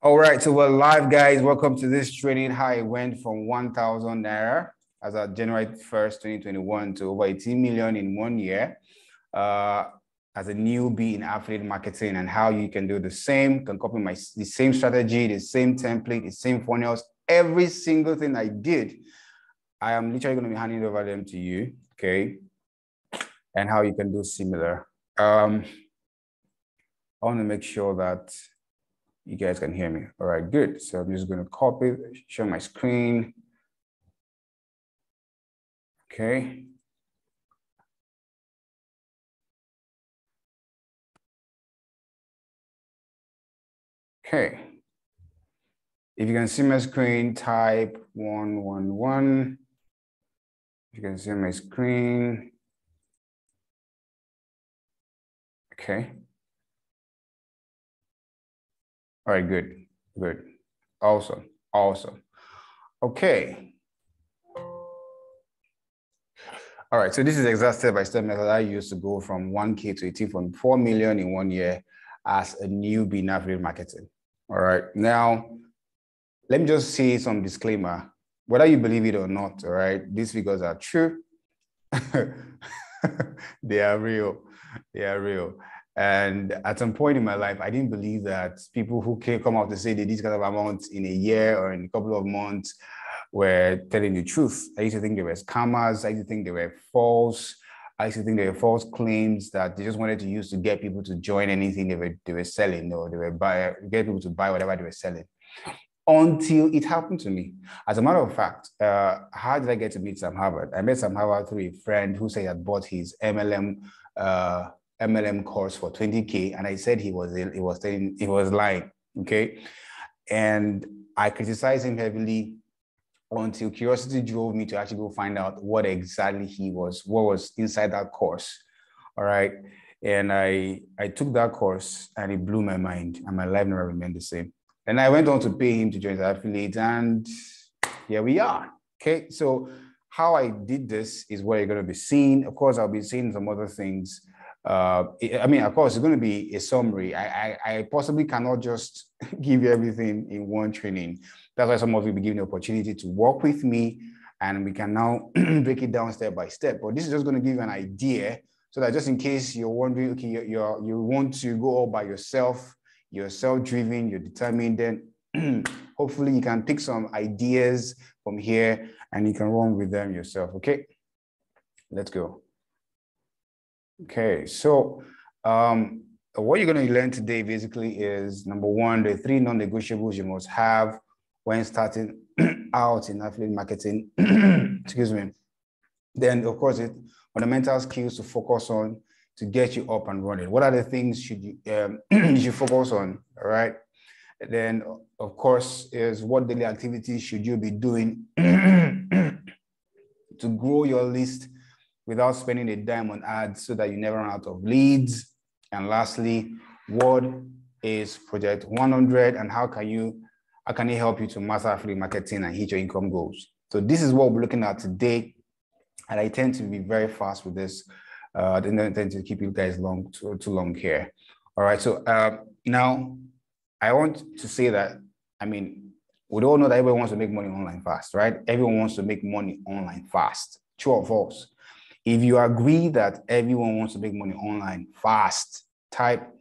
All right, so we're live, guys. Welcome to this training. How it went from 1,000 naira as of January 1st, 2021 to over 18 million in 1 year as a newbie in affiliate marketing, and how you can do the same, can copy the same strategy, the same template, the same funnels, every single thing I did. I am literally going to be handing over them to you, okay? And how you can do similar. I want to make sure that you guys can hear me. All right, good. So I'm just going to copy, show my screen. Okay. Okay. If you can see my screen, type 111. If you can see my screen. Okay. All right, good, good. Awesome, awesome. Okay. All right, so this is exact step-by-step method I used to go from 1K to 18.4 million in 1 year as a newbie in affiliate marketing. All right, now, let me just say some disclaimer. Whether you believe it or not, all right, these figures are true. They are real. They are real. And at some point in my life, I didn't believe that people who come out to say they did this kind of amounts in a year or in a couple of months were telling the truth. I used to think they were scammers. I used to think they were false. I used to think they were false claims that they just wanted to use to get people to join anything they were selling, or they were get people to buy whatever they were selling. Until it happened to me. As a matter of fact, how did I get to meet Sam Harvard? I met Sam Harvard through a friend who said he had bought his MLM course for 20K, and I said he was lying. Okay, and I criticized him heavily until curiosity drove me to actually go find out what exactly what was inside that course. All right, and I took that course, and it blew my mind, and my life never remained the same. And I went on to pay him to join the affiliate, and here we are. Okay, so how I did this is what you're going to be seeing. Of course, I'll be seeing some other things. I mean, of course, it's going to be a summary. I possibly cannot just give you everything in one training. That's why some of you will be given the opportunity to work with me, and we can now break it down step by step. But this is just going to give you an idea, so that just in case you're wondering, okay, you want to go all by yourself, you're self-driven, you're determined, then hopefully you can pick some ideas from here and you can run with them yourself. Okay, let's go. Okay, so what you're going to learn today basically is, number one, the 3 non-negotiables you must have when starting out in affiliate marketing. Excuse me. Then, of course, fundamental skills to focus on to get you up and running. What are the things should you should focus on? All right. Then, of course, is what daily activities should you be doing to grow your list without spending a dime on ads, so that you never run out of leads. And lastly, what is Project 100, and how can it help you to master affiliate marketing and hit your income goals? So this is what we're looking at today. And I tend to be very fast with this. I don't tend to keep you guys too long here. All right, so now I want to say that, I mean, we all know that everyone wants to make money online fast, right? Everyone wants to make money online fast. True or false? If you agree that everyone wants to make money online fast, type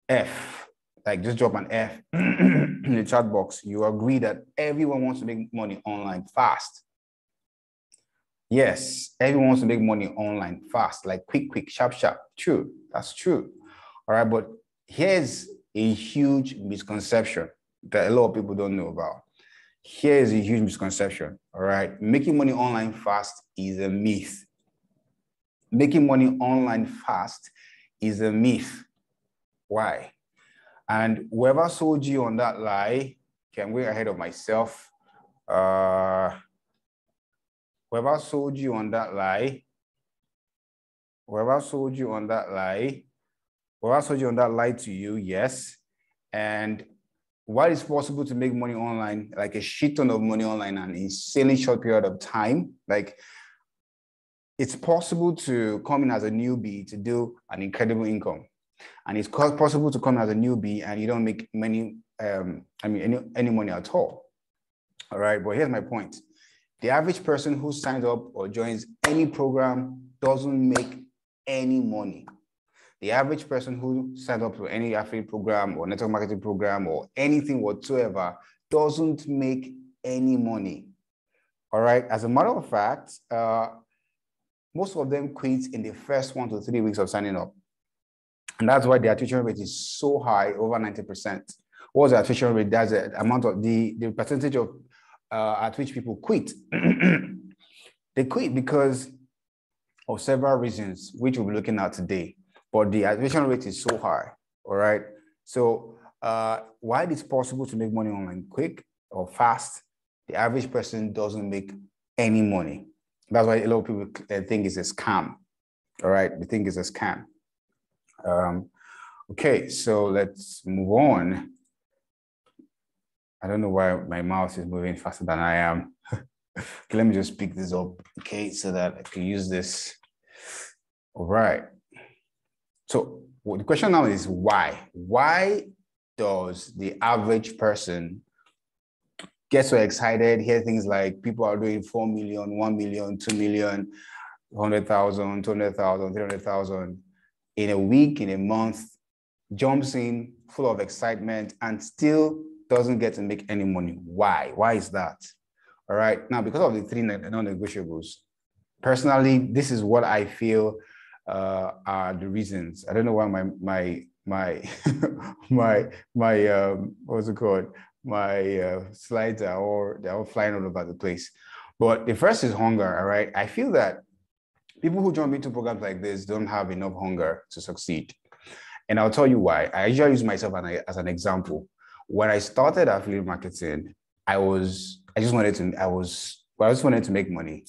F, like just drop an F in the chat box. You agree that everyone wants to make money online fast. Yes, everyone wants to make money online fast, like quick, sharp. True, that's true. All right, but here's a huge misconception that a lot of people don't know about. Here's a huge misconception, all right? Making money online fast is a myth. Making money online fast is a myth. Why? And whoever sold you on that lie, okay, I'm way ahead of myself. Whoever sold you on that lie to you, yes. And while it's possible to make money online, like a shit ton of money online, and in an insanely short period of time, like it's possible to come in as a newbie to do an incredible income. And it's possible to come as a newbie and you don't make any money at all. All right, but here's my point. The average person who signs up or joins any program doesn't make any money. The average person who signs up to any affiliate program or network marketing program or anything whatsoever doesn't make any money. All right. As a matter of fact, most of them quit in the first 1 to 3 weeks of signing up. And that's why the attrition rate is so high, over 90%. What's the attrition rate? That's the amount of the percentage of at which people quit. They quit because of several reasons, which we'll be looking at today. But the attrition rate is so high. All right. So why it's possible to make money online quick or fast, the average person doesn't make any money. That's why a lot of people think it's a scam. All right. They think it's a scam. Okay, so let's move on. I don't know why my mouse is moving faster than I am. Okay, let me just pick this up, okay, so that I can use this. All right. So the question now is why? Why does the average person get so excited, hear things like people are doing 4 million, 1 million, 2 million, 100,000, 200,000, 300,000 in a week, in a month, jumps in full of excitement and still doesn't get to make any money? Why? Why is that? All right. Now, because of the 3 non-negotiables, personally, this is what I feel are the reasons. I don't know why what's it called? My slides are all flying all over the place. But the first is hunger. All right. I feel that people who jump into programs like this don't have enough hunger to succeed. And I'll tell you why. I usually use myself as an example. When I started affiliate marketing, I just wanted to make money.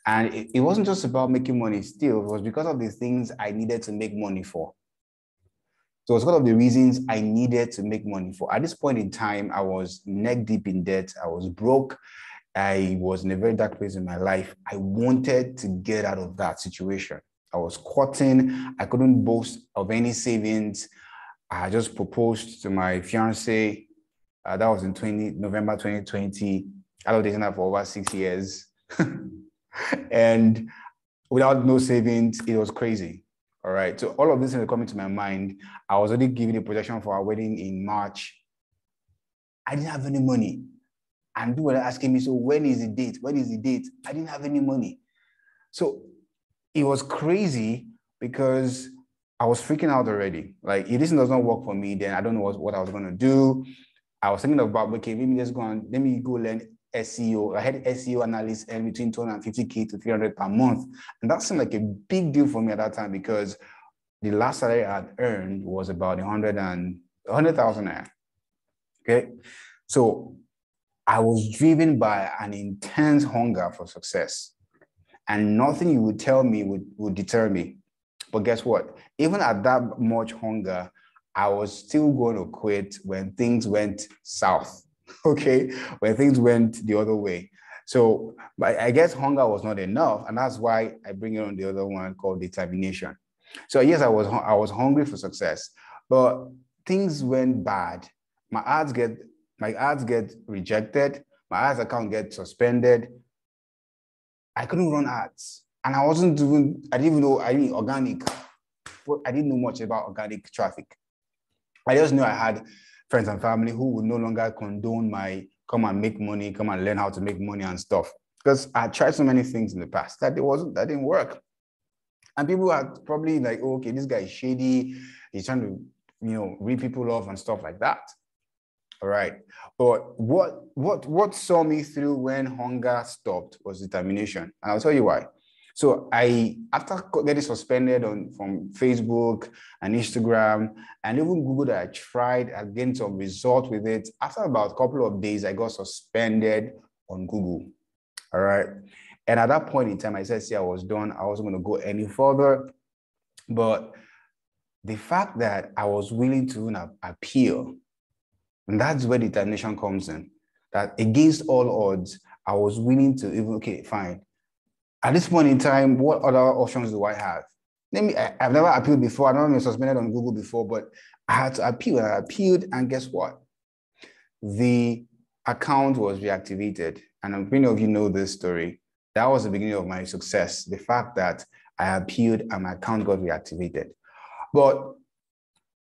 And it wasn't just about making money still. It was because of the things I needed to make money for. So it's one of the reasons I needed to make money for. At this point in time, I was neck deep in debt. I was broke. I was in a very dark place in my life. I wanted to get out of that situation. I was squatting. I couldn't boast of any savings. I just proposed to my fiancée. That was in November 2020. I was dating her for over 6 years. And without no savings, it was crazy. All right. So all of this is coming to my mind. I was already giving a projection for our wedding in March. I didn't have any money. And people were asking me, so when is the date? When is the date? I didn't have any money. So it was crazy because I was freaking out already. Like, if this doesn't work for me, then I don't know what I was going to do. I was thinking about, okay, let me go learn SEO. I had SEO analysts earn between 250K to 300 per month. And that seemed like a big deal for me at that time because the last salary I had earned was about 100,000 naira. Okay. So I was driven by an intense hunger for success. And nothing you would tell me would deter me. But guess what? Even at that much hunger, I was still going to quit when things went south, okay? When things went the other way. So, but I guess hunger was not enough. And that's why I bring it on the other one called determination. So yes, I was hungry for success, but things went bad. My ads get rejected. My ads account gets suspended. I couldn't run ads. And I didn't even know organic. I didn't know much about organic traffic. I just knew I had friends and family who would no longer condone my come and make money, come and learn how to make money and stuff. Because I tried so many things in the past that didn't work. And people are probably like, oh, okay, this guy is shady. He's trying to, read people off and stuff like that. All right. But what saw me through when hunger stopped was determination. And I'll tell you why. So after getting suspended from Facebook and Instagram and even Google that I tried, I gained some result with it. After about a couple of days, I got suspended on Google. All right. And at that point in time, I said, see, I was done. I wasn't going to go any further. But the fact that I was willing to appeal, and that's where determination comes in, that against all odds, I was willing to okay, fine. At this point in time, what other options do I have? I've never appealed before. I've never been suspended on Google before, but I had to appeal. And I appealed, and guess what? the account was reactivated. And many of you know this story. That was the beginning of my success. The fact that I appealed and my account got reactivated. But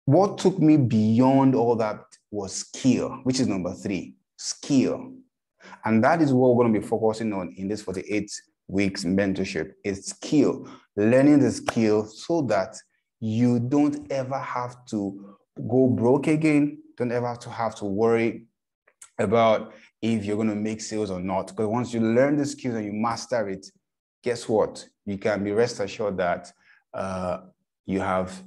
what took me beyond all that was skill, which is number 3, skill. And that is what we're going to be focusing on in this 48 weeks mentorship, is skill, learning the skill so that you don't ever have to go broke again, don't ever have to worry about if you're going to make sales or not. Because once you learn the skills and you master it, guess what? You can be rest assured that you have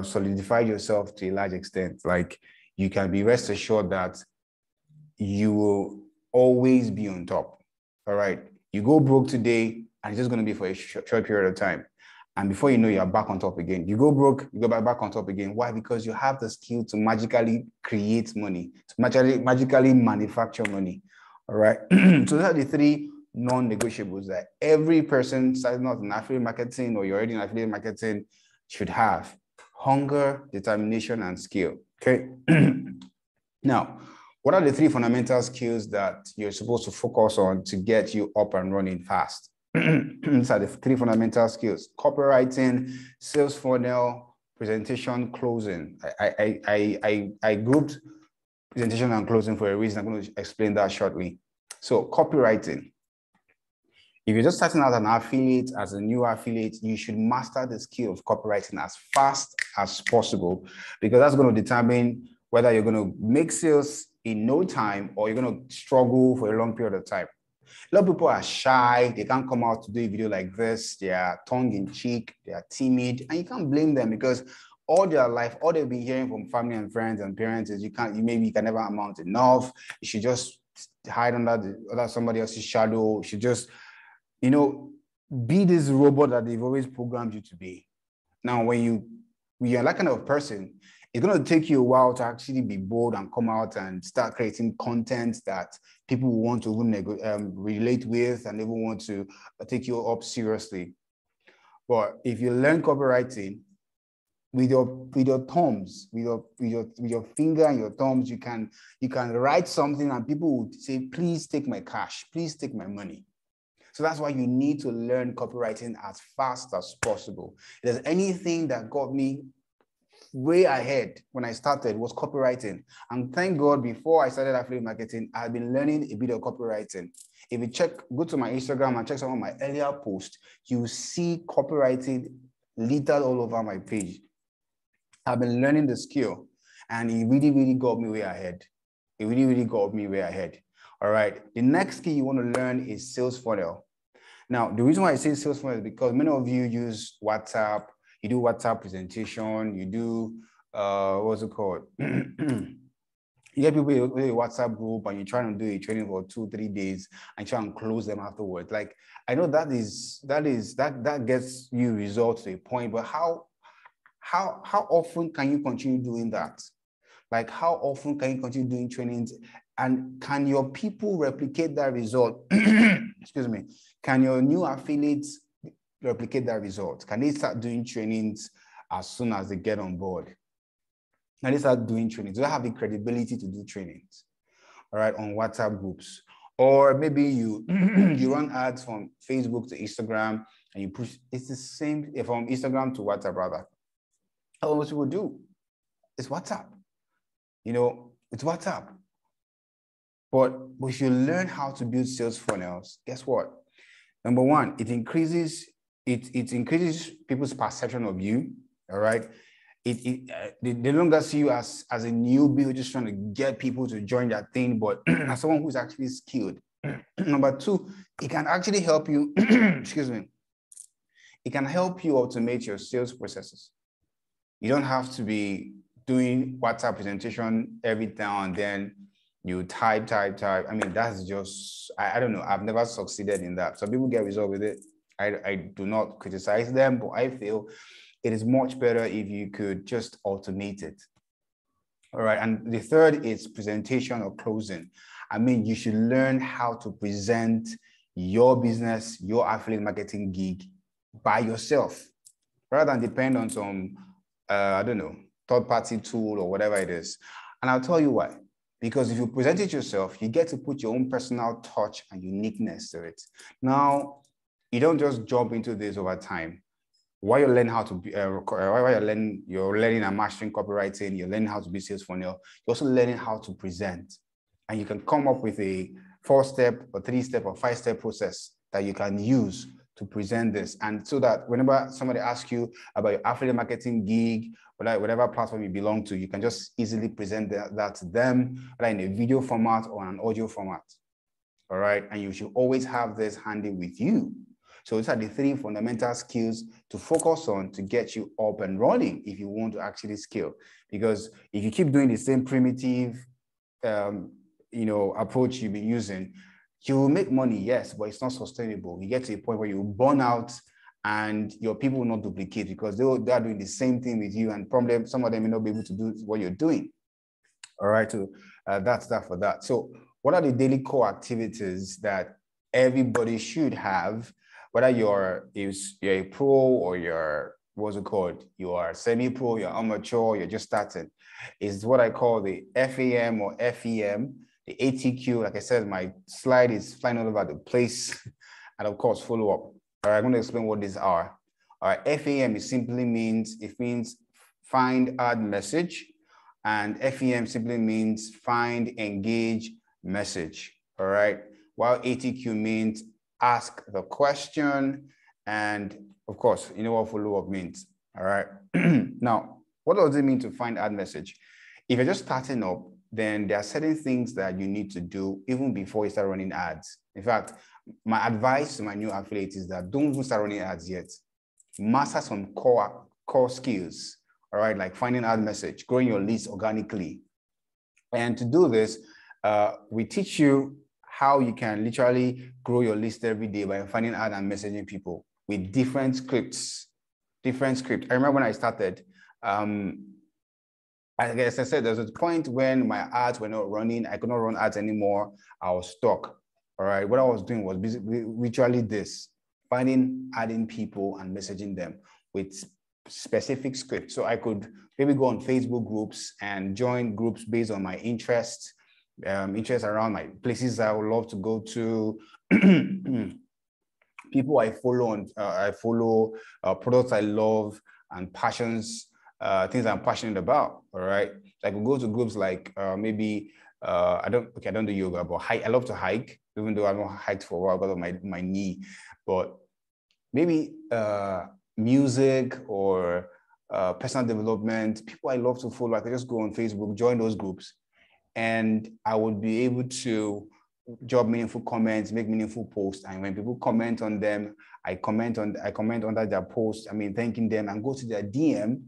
solidified yourself to a large extent. Like, you can be rest assured that you will always be on top. All right. You go broke today and it's just going to be for a short period of time. And before you know, you're back on top again. You go broke, you go back on top again. Why? Because you have the skill to magically create money, to magically manufacture money. All right. So those are the 3 non-negotiables that every person starting out in affiliate marketing or you're already in affiliate marketing should have: hunger, determination, and skill. Okay. Now, what are the 3 fundamental skills that you're supposed to focus on to get you up and running fast? These are the 3 fundamental skills: copywriting, sales funnel, presentation, closing. I grouped presentation and closing for a reason. I'm going to explain that shortly. So copywriting. If you're just starting out an affiliate, as a new affiliate, you should master the skill of copywriting as fast as possible, because that's going to determine whether you're going to make sales in no time or you're going to struggle for a long period of time. A lot of people are shy. They can't come out to do a video like this. They are tongue-in-cheek. They are timid. And you can't blame them, because all their life, all they've been hearing from family and friends and parents is you can never amount enough. You should just hide under somebody else's shadow. You should just, be this robot that they've always programmed you to be. Now, when you're that kind of person, it's going to take you a while to actually be bold and come out and start creating content that people will want to relate with and even want to take you up seriously. But if you learn copywriting with your thumbs, with your finger and your thumbs, you can write something and people would say, please take my cash, please take my money. So that's why you need to learn copywriting as fast as possible. If there's anything that got me way ahead when I started was copywriting. And thank God, before I started affiliate marketing, I've been learning a bit of copywriting. If you go to my Instagram and check some of my earlier posts, you see copywriting littered all over my page. I've been learning the skill, and it really, really got me way ahead. It really, really got me way ahead. All right. The next skill you want to learn is sales funnel. Now, the reason why I say sales funnel is because many of you use WhatsApp. You do WhatsApp presentation. You do, what's it called? You get people in a WhatsApp group and you're trying to do a training for 2-3 days and try and close them afterwards. Like, I know that gets you results to a point, but how often can you continue doing that? Like, how often can you continue doing trainings? And can your people replicate that result? Excuse me. Can your new affiliates replicate that result? Can they start doing trainings as soon as they get on board? Can they start doing trainings? Do they have the credibility to do trainings? All right, on WhatsApp groups. Or maybe you run ads from Facebook to Instagram and you push. It's the same from Instagram to WhatsApp, rather. How most people do? It's WhatsApp. It's WhatsApp. But if you learn how to build sales funnels, guess what? Number one, it increases people's perception of you. All right. They no longer see you as a newbie who's just trying to get people to join that thing, but as someone who's actually skilled. Number two, it can actually help you, excuse me, it can help you automate your sales processes. You don't have to be doing WhatsApp presentation every now and then. You type. I mean, that's just, I don't know. I've never succeeded in that. Some people get results with it. I do not criticize them, but I feel it is much better if you could just automate it. All right. And the third is presentation or closing. I mean, you should learn how to present your business, your affiliate marketing gig by yourself, rather than depend on some, I don't know, third-party tool or whatever it is. And I'll tell you why. Because if you present it yourself, you get to put your own personal touch and uniqueness to it. Now, you don't just jump into this over time. While you're learning how to be, you're learning and mastering copywriting, you're learning how to be sales funnel, you're also learning how to present. And you can come up with a 4-step or 3-step or 5-step process that you can use to present this. And so that whenever somebody asks you about your affiliate marketing gig, whatever platform you belong to, you can just easily present that to them, whether in a video format or an audio format. All right. And you should always have this handy with you. So these are the 3 fundamental skills to focus on to get you up and running if you want to actually scale. Because if you keep doing the same primitive, approach you've been using, you will make money, yes, but it's not sustainable. You get to a point where you burn out and your people will not duplicate because they are doing the same thing with you, and probably some of them may not be able to do what you're doing. All right, so that's that for that. So what are the daily core activities that everybody should have, whether you're a pro or you're, what's it called? You are semi-pro, you're amateur, you're just starting, is what I call the FAM or FEM. The ATQ, like I said, my slide is flying all over the place. And of course, follow up. All right, I'm going to explain what these are. All right, FAM simply means find, add, message. And FEM simply means find, engage, message. All right, while ATQ means ask the question. And of course, you know what follow up means. All right. Now, what does it mean to find, add, message? If you're just starting up, then there are certain things that you need to do even before you start running ads. In fact, my advice to my new affiliates is that don't even start running ads yet. Master some core skills, all right, like finding ad message, growing your list organically. And to do this, we teach you how you can literally grow your list every day by finding ad and messaging people with different scripts. I remember when I started, as I said, there's a point when my ads were not running. I could not run ads anymore. I was stuck. All right. What I was doing was literally this, adding people and messaging them with specific scripts. So I could maybe go on Facebook groups and join groups based on my interests around my places I would love to go to, people I follow, products I love and passions, things I'm passionate about. All right. So I could go to groups like maybe I don't do yoga, but I love to hike, even though I've not hiked for a while because of my knee. But maybe music or personal development, people I love to follow. I could just go on Facebook, join those groups, and I would be able to drop meaningful comments, make meaningful posts. And when people comment on them, I comment under their post, thanking them, and go to their DM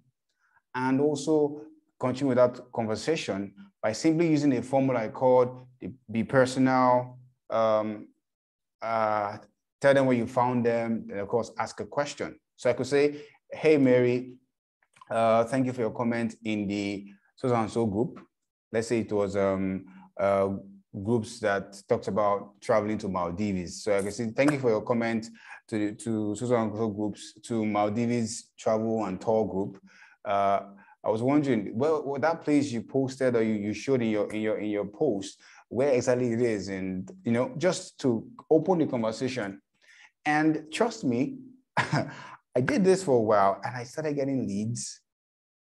and also continue with that conversation by simply using a formula I called be personal, tell them where you found them, and of course, ask a question. So I could say, hey, Mary, thank you for your comment in the so-and-so group. Let's say it was groups that talked about traveling to Maldives. So I can say, thank you for your comment to so-and-so groups, to Maldives travel and tour group. I was wondering, well, that place you posted or you showed in your post, where exactly it is, and just to open the conversation. And trust me, I did this for a while, and I started getting leads.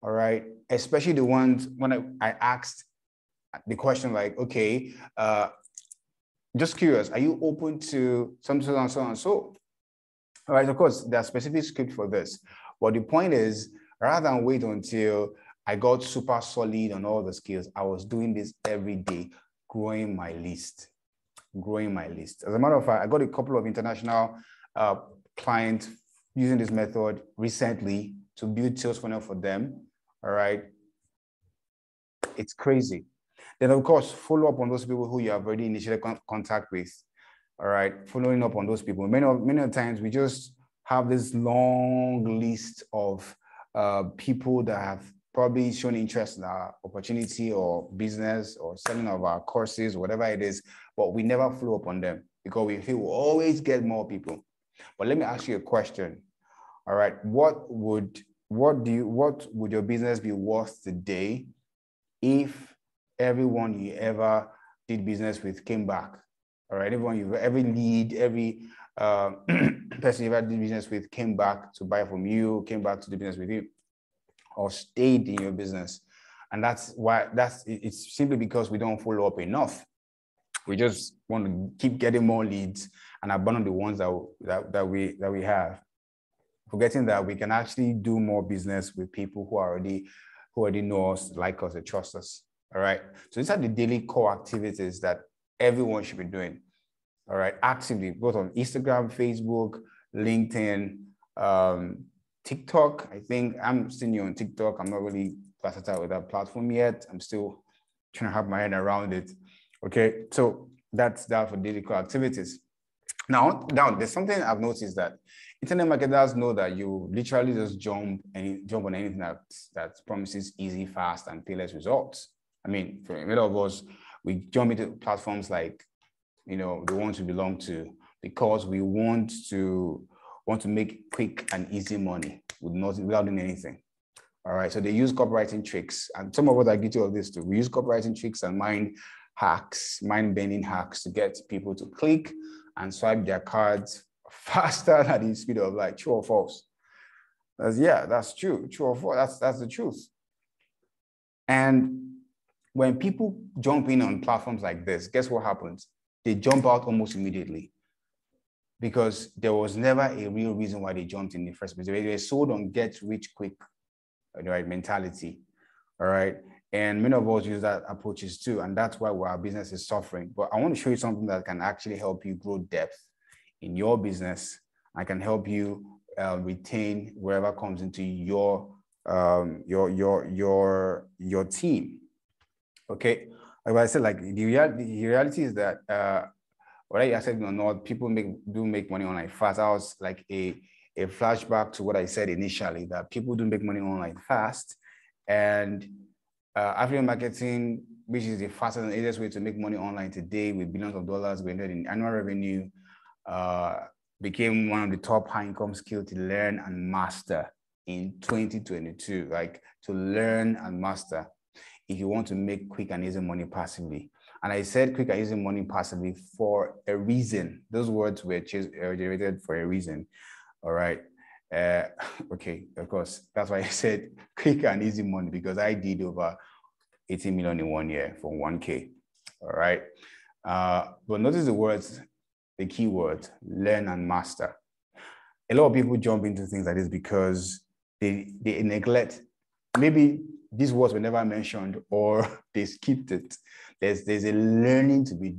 All right, especially the ones when I asked the question like, okay, just curious, are you open to something so and so and so? All right, of course, there's specific script for this. But the point is, rather than wait until I got super solid on all the skills, I was doing this every day, growing my list. As a matter of fact, I got a couple of international clients using this method recently to build sales funnel for them. All right. It's crazy. Then, of course, follow up on those people who you have already initiated contact with. All right. Following up on those people. Many times we just have this long list of people that have probably shown interest in our opportunity or business or selling of our courses, whatever it is, but we never follow up on them because we feel we'll always get more people. But let me ask you a question. All right. What would what would your business be worth today if everyone you ever did business with came back? All right, every lead, every person you ever did business with came back to buy from you, came back to do business with you, or stayed in your business. And that's why it's simply because we don't follow up enough. We just want to keep getting more leads and abandon the ones that we have, forgetting that we can actually do more business with people who already know us, like us, and trust us. All right. So these are the daily core activities that everyone should be doing. All right, actively, both on Instagram, Facebook, LinkedIn, TikTok. I think I'm still new on TikTok. I'm not really versatile with that platform yet. I'm still trying to have my head around it. Okay, so that's that for daily core activities. Now, there's something I've noticed that internet marketers know that you literally just jump on anything that promises easy, fast, and painless results. I mean, for many of us, we jump into platforms like, the ones we belong to, because we want to make quick and easy money without doing anything. All right. So they use copywriting tricks, and some of us are guilty of this too. We use copywriting tricks and mind-bending hacks to get people to click and swipe their cards faster than the speed of light. True or false? That's true. True or false? That's the truth. And when people jump in on platforms like this, guess what happens? They jump out almost immediately, because there was never a real reason why they jumped in the first place. They were sold on get rich quick, right, mentality. All right. And many of us use that approaches too. And that's why our business is suffering. But I want to show you something that can actually help you grow depth in your business. I can help you retain wherever comes into your team. Okay. Like I said, like the reality is that whether I said or not, people do make money online fast. That was like a flashback to what I said initially, that people do make money online fast. And affiliate marketing, which is the fastest and easiest way to make money online today with billions of dollars rendered in annual revenue, became one of the top high income skills to learn and master in 2022. Like, to learn and master if you want to make quick and easy money passively. And I said quick and easy money passively for a reason. Those words were generated for a reason. All right. Okay, of course. That's why I said quick and easy money, because I did over 18 million in 1 year for 1K. All right. But notice the key words, learn and master. A lot of people jump into things like this because they neglect, maybe these words were never mentioned, or they skipped it. There's a learning to be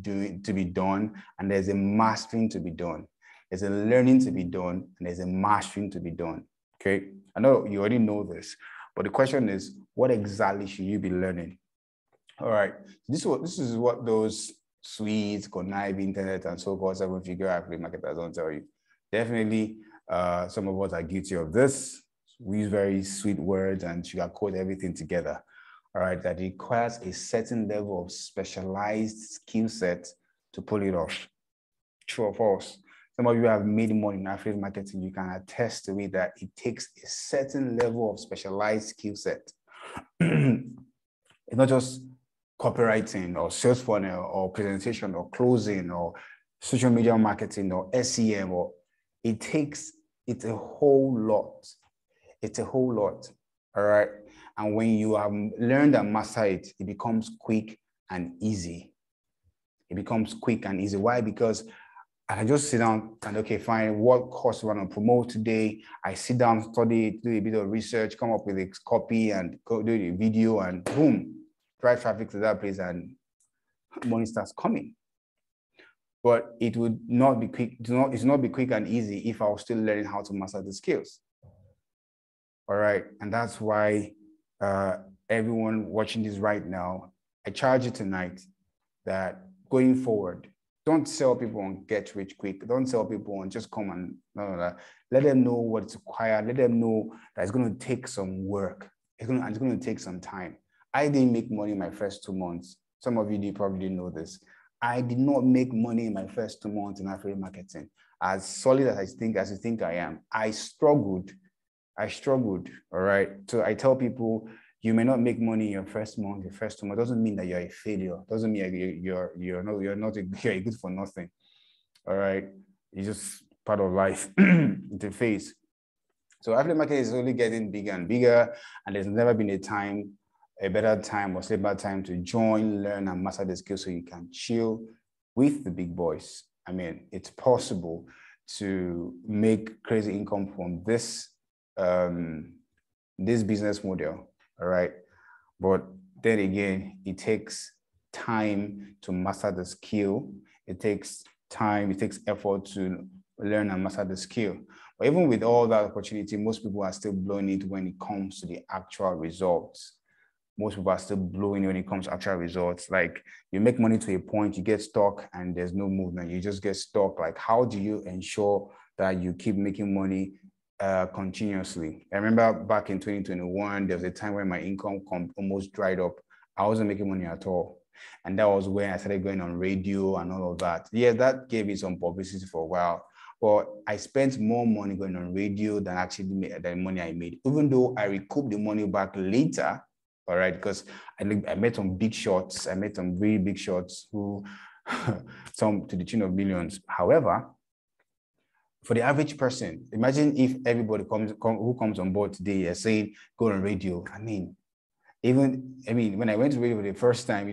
done, and there's a mastering to be done. There's a learning to be done, and there's a mastering to be done. Okay, I know you already know this, but the question is, what exactly should you be learning? All right, this is what those sweet, conniving internet and so-called seven-figure affiliate marketers don't tell you. Definitely, some of us are guilty of this. We use very sweet words and sugarcoat everything together. All right, that requires a certain level of specialized skill set to pull it off. True or false? Some of you have made money in affiliate marketing. You can attest to it that it takes a certain level of specialized skill set. It's not just copywriting or sales funnel or presentation or closing or social media marketing or SEM, or it's a whole lot. It's a whole lot. All right. And when you have learned and mastered it, it becomes quick and easy. It becomes quick and easy. Why? Because I just sit down and, okay, fine, what course do I want to promote today? I sit down, study, do a bit of research, come up with a copy and go do the video, and boom, drive traffic to that place and money starts coming. But it would not be quick. It's not be quick and easy if I was still learning how to master the skills. All right. And that's why everyone watching this right now, I charge you tonight that going forward, don't sell people on get rich quick. Don't sell people on just come and no. Let them know what's required. Let them know that it's going to take some work. It's going to take some time. I didn't make money in my first 2 months. Some of you probably didn't know this. I did not make money in my first 2 months in affiliate marketing. As solid as you think I am, I struggled I struggled, all right? So I tell people, you may not make money your first month, your first 2 months. Doesn't mean that you're a failure. Doesn't mean you're good for nothing. All right. It's just part of life to face. So affiliate market is only getting bigger and bigger, and there's never been a better time or safer time to join, learn, and master the skills so you can chill with the big boys. I mean, it's possible to make crazy income from this business model, all right? But then again, it takes time to master the skill. It takes time, it takes effort to learn and master the skill. But even with all that opportunity, most people are still blowing it when it comes to the actual results. Most people are still blowing it when it comes to actual results. Like, you make money to a point, you get stuck and there's no movement. You just get stuck. Like, how do you ensure that you keep making money continuously? I remember back in 2021, there was a time when my income almost dried up. I wasn't making money at all. And that was when I started going on radio and all of that. Yeah, that gave me some publicity for a while. But I spent more money going on radio than actually the money I made, even though I recouped the money back later. All right, because I met some big shots. I met some really big shots who, some to the tune of millions. However, for the average person, imagine if everybody who comes on board today is saying, go on radio. I mean, when I went to radio for the first time,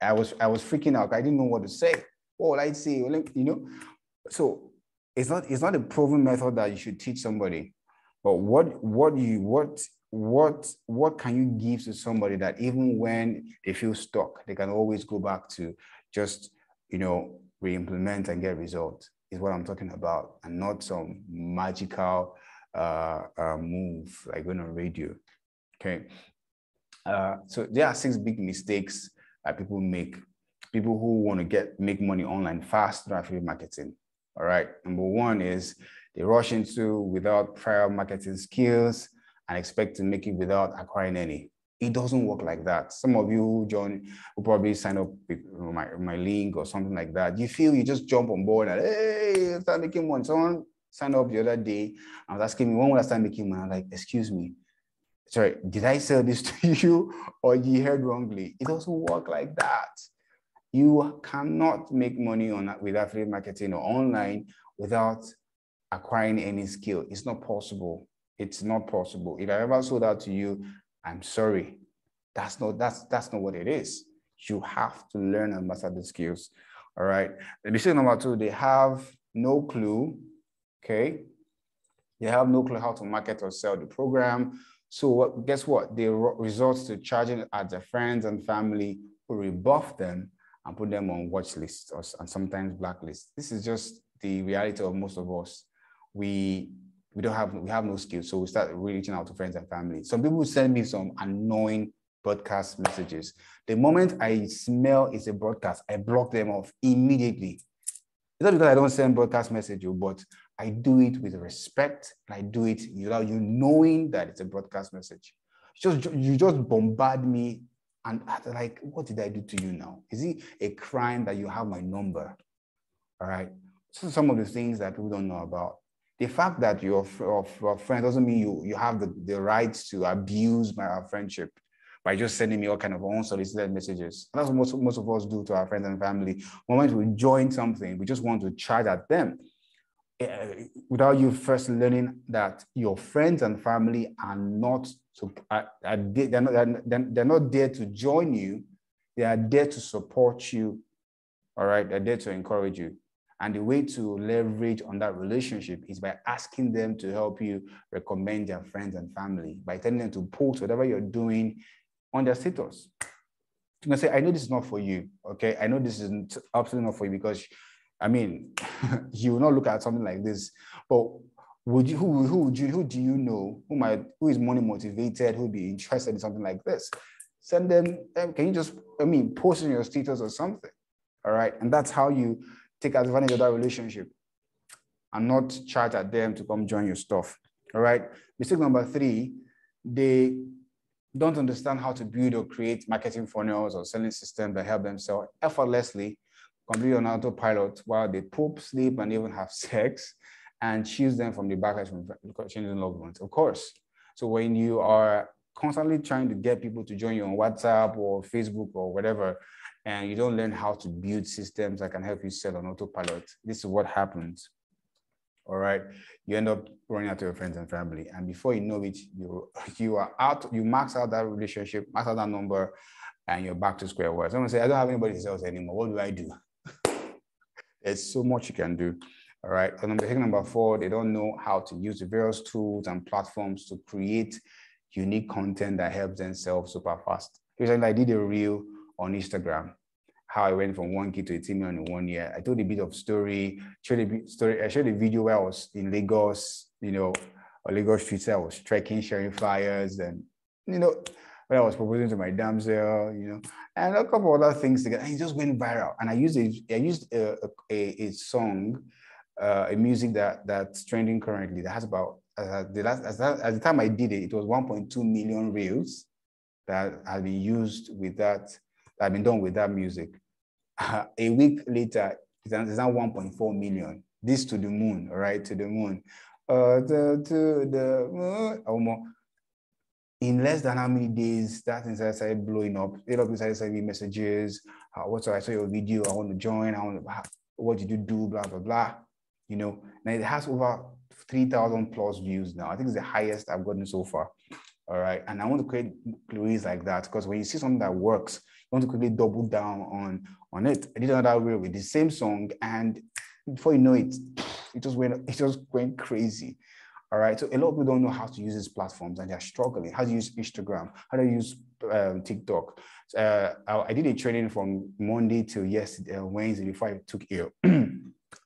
I was freaking out. I didn't know what to say. What will I say? So it's not a proven method that you should teach somebody, but what can you give to somebody that even when they feel stuck, they can always go back to just, re-implement and get results, is what I'm talking about, and not some magical move like going on radio. Okay. So there are 6 big mistakes that people make. People who want to make money online fast through affiliate marketing. All right. Number 1 is they rush into without prior marketing skills and expect to make it without acquiring any. It doesn't work like that. Some of you, John, will probably sign up with my link or something like that. You feel you just jump on board and, hey, start making money. Someone signed up the other day. I was asking me, when will I start making money? I'm like, excuse me. Sorry, did I sell this to you or you heard wrongly? It doesn't work like that. You cannot make money with affiliate marketing or online without acquiring any skill. It's not possible. It's not possible. If I ever sold that to you, I'm sorry. That's not what it is. You have to learn and master the skills. All right. Mistake number 2, they have no clue. Okay. They have no clue how to market or sell the program. So guess what? They resort to charging at their friends and family who rebuff them and put them on watch lists and sometimes blacklists. This is just the reality of most of us. We have no skills, so we start reaching out to friends and family. Some people send me some annoying broadcast messages. The moment I smell it's a broadcast, I block them off immediately. It's not because I don't send broadcast messages, but I do it with respect, and I do it without you knowing that it's a broadcast message. You just bombard me, and I'm like, what did I do to you now? Is it a crime that you have my number? All right. So some of the things that people don't know about. The fact that you're a friend doesn't mean you have the right to abuse our friendship by just sending me all kind of unsolicited messages. And that's what most of us do to our friends and family. The moment we join something, we just want to charge at them without you first learning that your friends and family are not they're not there to join you. They are there to support you. All right, they're there to encourage you. And the way to leverage on that relationship is by asking them to help you recommend their friends and family, by telling them to post whatever you're doing on their status. You can say, I know this is not for you, okay? I know this is absolutely not for you because, I mean, you will not look at something like this. But who do you know who is money motivated, who would be interested in something like this? Send them, can you just, post in your status or something, all right? And that's how you take advantage of that relationship and not charge at them to come join your stuff. All right. Mistake number 3, they don't understand how to build or create marketing funnels or selling systems that help them sell effortlessly, completely on autopilot while they poop, sleep, and even have sex, and choose them from the backers from changing loved ones. Of course, So when you are constantly trying to get people to join you on WhatsApp or Facebook or whatever, and you don't learn how to build systems that can help you sell on autopilot, this is what happens. All right, you end up running out to your friends and family, and before you know it, you are out. You max out that relationship, max out that number, and you're back to square one. Someone say, "I don't have anybody to sell anymore. What do I do?" There's so much you can do. All right. Number 4, they don't know how to use the various tools and platforms to create unique content that helps them sell super fast. Recently, I did a reel on Instagram, how I went from 1K to 18 million in 1 year. I told a bit of story, I showed a video where I was in Lagos, or Lagos streets. I was trekking, sharing flyers, and, when I was proposing to my damsel, and a couple other things together. And it just went viral. And I used a song, a music that's trending currently that has about, at the time I did it, it was 1.2 million reels that had been used with that had been done with that music. A week later, it's now 1.4 million. This to the moon, right? To the moon. To the moon. In less than how many days, that thing started blowing up. A lot of people started sending me messages. What's up? I saw your video. I want to join. What did you do? Blah, blah, blah. Now it has over 3,000 plus views now. I think it's the highest I've gotten so far. All right. And I want to create reels like that, because when you see something that works, you want to quickly double down on it. I did another reel with the same song, and before you know it, it just went crazy. All right. So a lot of people don't know how to use these platforms, and they're struggling. How to use Instagram, how to use TikTok. I did a training from Monday till yesterday, Wednesday, before I took ill.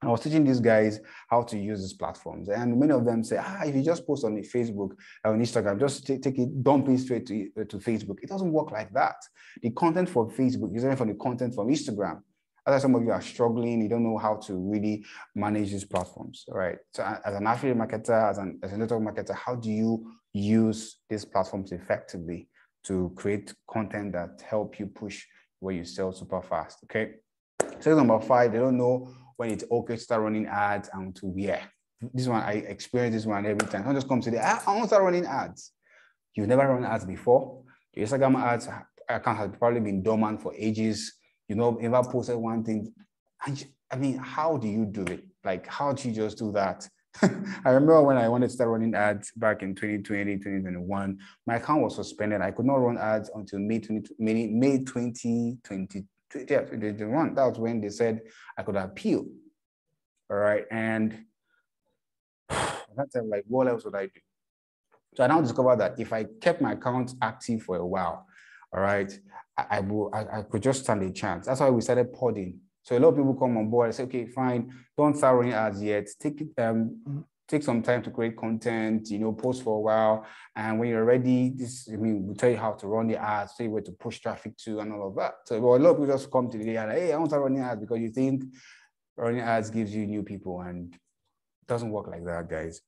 I was teaching these guys how to use these platforms, and many of them say, if you just post on Facebook or on Instagram, just take it, dump it straight to Facebook. It doesn't work like that. The content for Facebook is different from the content from Instagram. As some of you are struggling, you don't know how to really manage these platforms, all right? So as an affiliate marketer, as a network marketer, how do you use these platforms effectively to create content that help you push where you sell super fast, okay? So number 5, they don't know when it's okay to start running ads and to where. This one, I experience this one every time. Someone just comes to the, I want to start running ads. You've never run ads before. Your Instagram ads account has probably been dormant for ages. Never posted one thing. I mean, how do you do it? Like, how do you just do that? I remember when I wanted to start running ads back in 2020, 2021, my account was suspended. I could not run ads until May 2020. Yeah, that was when they said I could appeal. All right. And that's like, what else would I do? So I now discovered that if I kept my account active for a while, all right, I could just stand a chance. That's why we started podding. So a lot of people come on board and say, okay, fine, don't start running ads yet. Take some time to create content, post for a while. And when you're ready, we'll tell you how to run the ads, tell you where to push traffic to and all of that. So a lot of people just come to the day and hey, I want to start running ads, because you think running ads gives you new people, and it doesn't work like that, guys.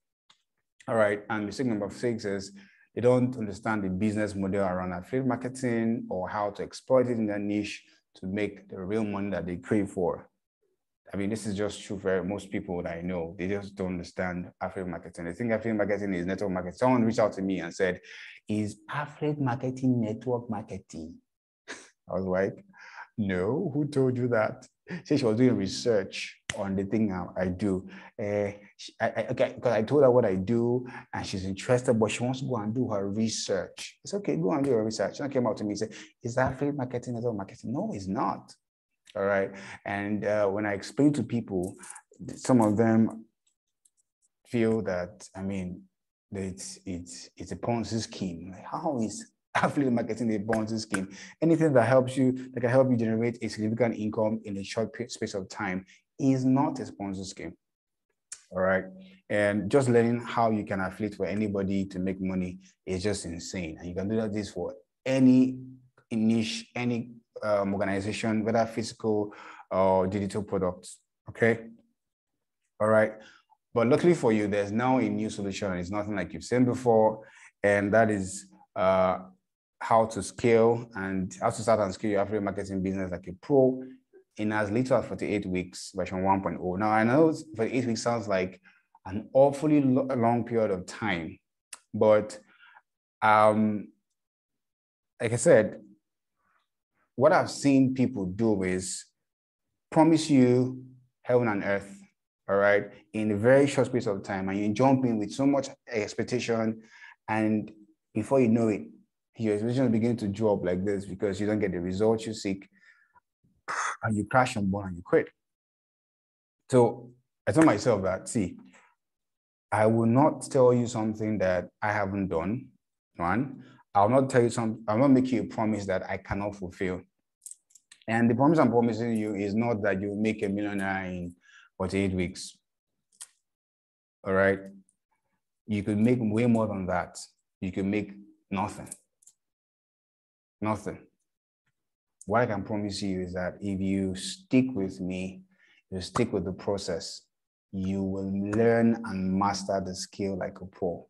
All right, and mistake number 6 is they don't understand the business model around affiliate marketing or how to exploit it in their niche to make the real money that they crave for. I mean, this is just true for most people that I know. They just don't understand affiliate marketing. They think affiliate marketing is network marketing. Someone reached out to me and said, is affiliate marketing network marketing? I was like, no, who told you that? She was doing research on the thing I do. Okay, because I told her what I do, and she's interested, but she wants to go and do her research. It's okay, go and do her research. She came out to me and said, is that affiliate marketing network marketing? No, it's not. All right. And when I explain to people, some of them feel that, I mean, it's a Ponzi scheme. Like, how is affiliate marketing a Ponzi scheme? Anything that can help you generate a significant income in a short space of time is not a Ponzi scheme. All right. And just learning how you can affiliate for anybody to make money is just insane. And you can do this for any niche, any organization, whether physical or digital products. Okay. All right. But luckily for you, there's now a new solution. It's nothing like you've seen before. And that is how to scale and how to start and scale your affiliate marketing business like a pro in as little as 48 weeks, version 1.0. Now, I know 48 weeks sounds like an awfully long period of time, but Like I said, what I've seen people do is promise you heaven and earth, all right, in a very short space of time, and you jump in with so much expectation, and before you know it, your expectations begin to drop like this because you don't get the results you seek, and you crash and burn and you quit. So I told myself that, see, I will not tell you something that I haven't done. One, I'll not tell you something, I'll not make you a promise that I cannot fulfill. And the promise I'm promising you is not that you'll make $1 million in 48 weeks. All right. You could make way more than that. You could make nothing. Nothing. What I can promise you is that if you stick with me, you stick with the process, you will learn and master the skill like a pro.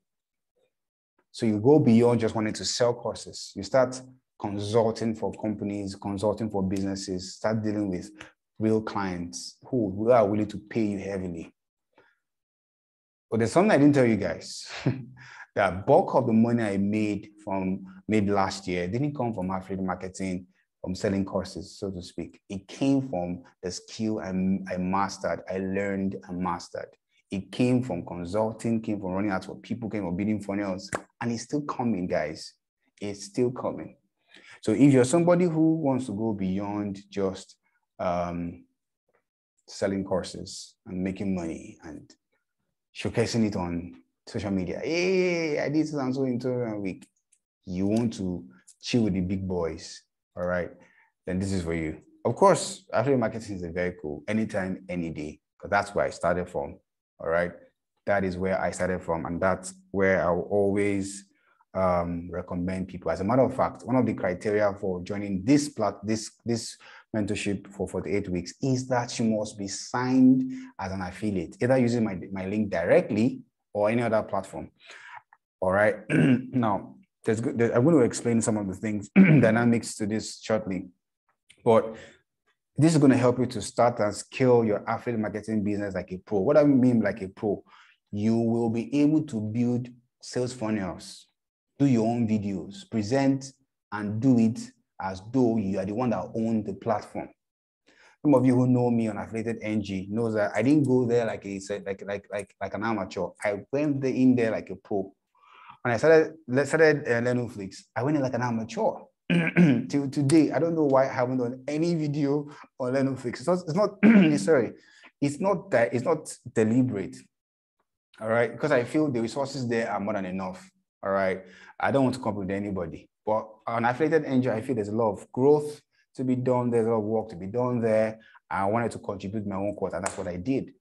So you go beyond just wanting to sell courses. You start consulting for companies, consulting for businesses, start dealing with real clients who are willing to pay you heavily. But there's something I didn't tell you guys. The bulk of the money I made last year didn't come from affiliate marketing, from selling courses, so to speak. It came from the skill I mastered, I learned and mastered. It came from consulting, came from running ads for people, came from bidding funnels, and it's still coming, guys. It's still coming. So if you're somebody who wants to go beyond just selling courses and making money and showcasing it on social media, hey, I did so in 2 week. You want to chill with the big boys, all right? Then this is for you. Of course, affiliate marketing is very cool. Anytime, any day, because that's where I started from, all right? That is where I started from, and that's where I will always recommend people. As a matter of fact, one of the criteria for joining this mentorship for 48 weeks is that you must be signed as an affiliate, either using my link directly or any other platform. All right. Now, I'm going to explain some of the things, dynamics to this shortly, but this is going to help you to start and scale your affiliate marketing business like a pro. What I mean like a pro, you will be able to build sales funnels, do your own videos, present and do it as though you are the one that owns the platform. Some of you who know me on Affiliated NG knows that I didn't go there like an amateur. I went in there like a pro. When I started Netflix, I went in like an amateur. Till today, I don't know why I haven't done any video on Netflix. It's not sorry, it's not deliberate. All right, because I feel the resources there are more than enough. All right, I don't want to compete with anybody. But on Affiliated Angel, I feel there's a lot of growth to be done. There's a lot of work to be done there. I wanted to contribute my own quota, and that's what I did.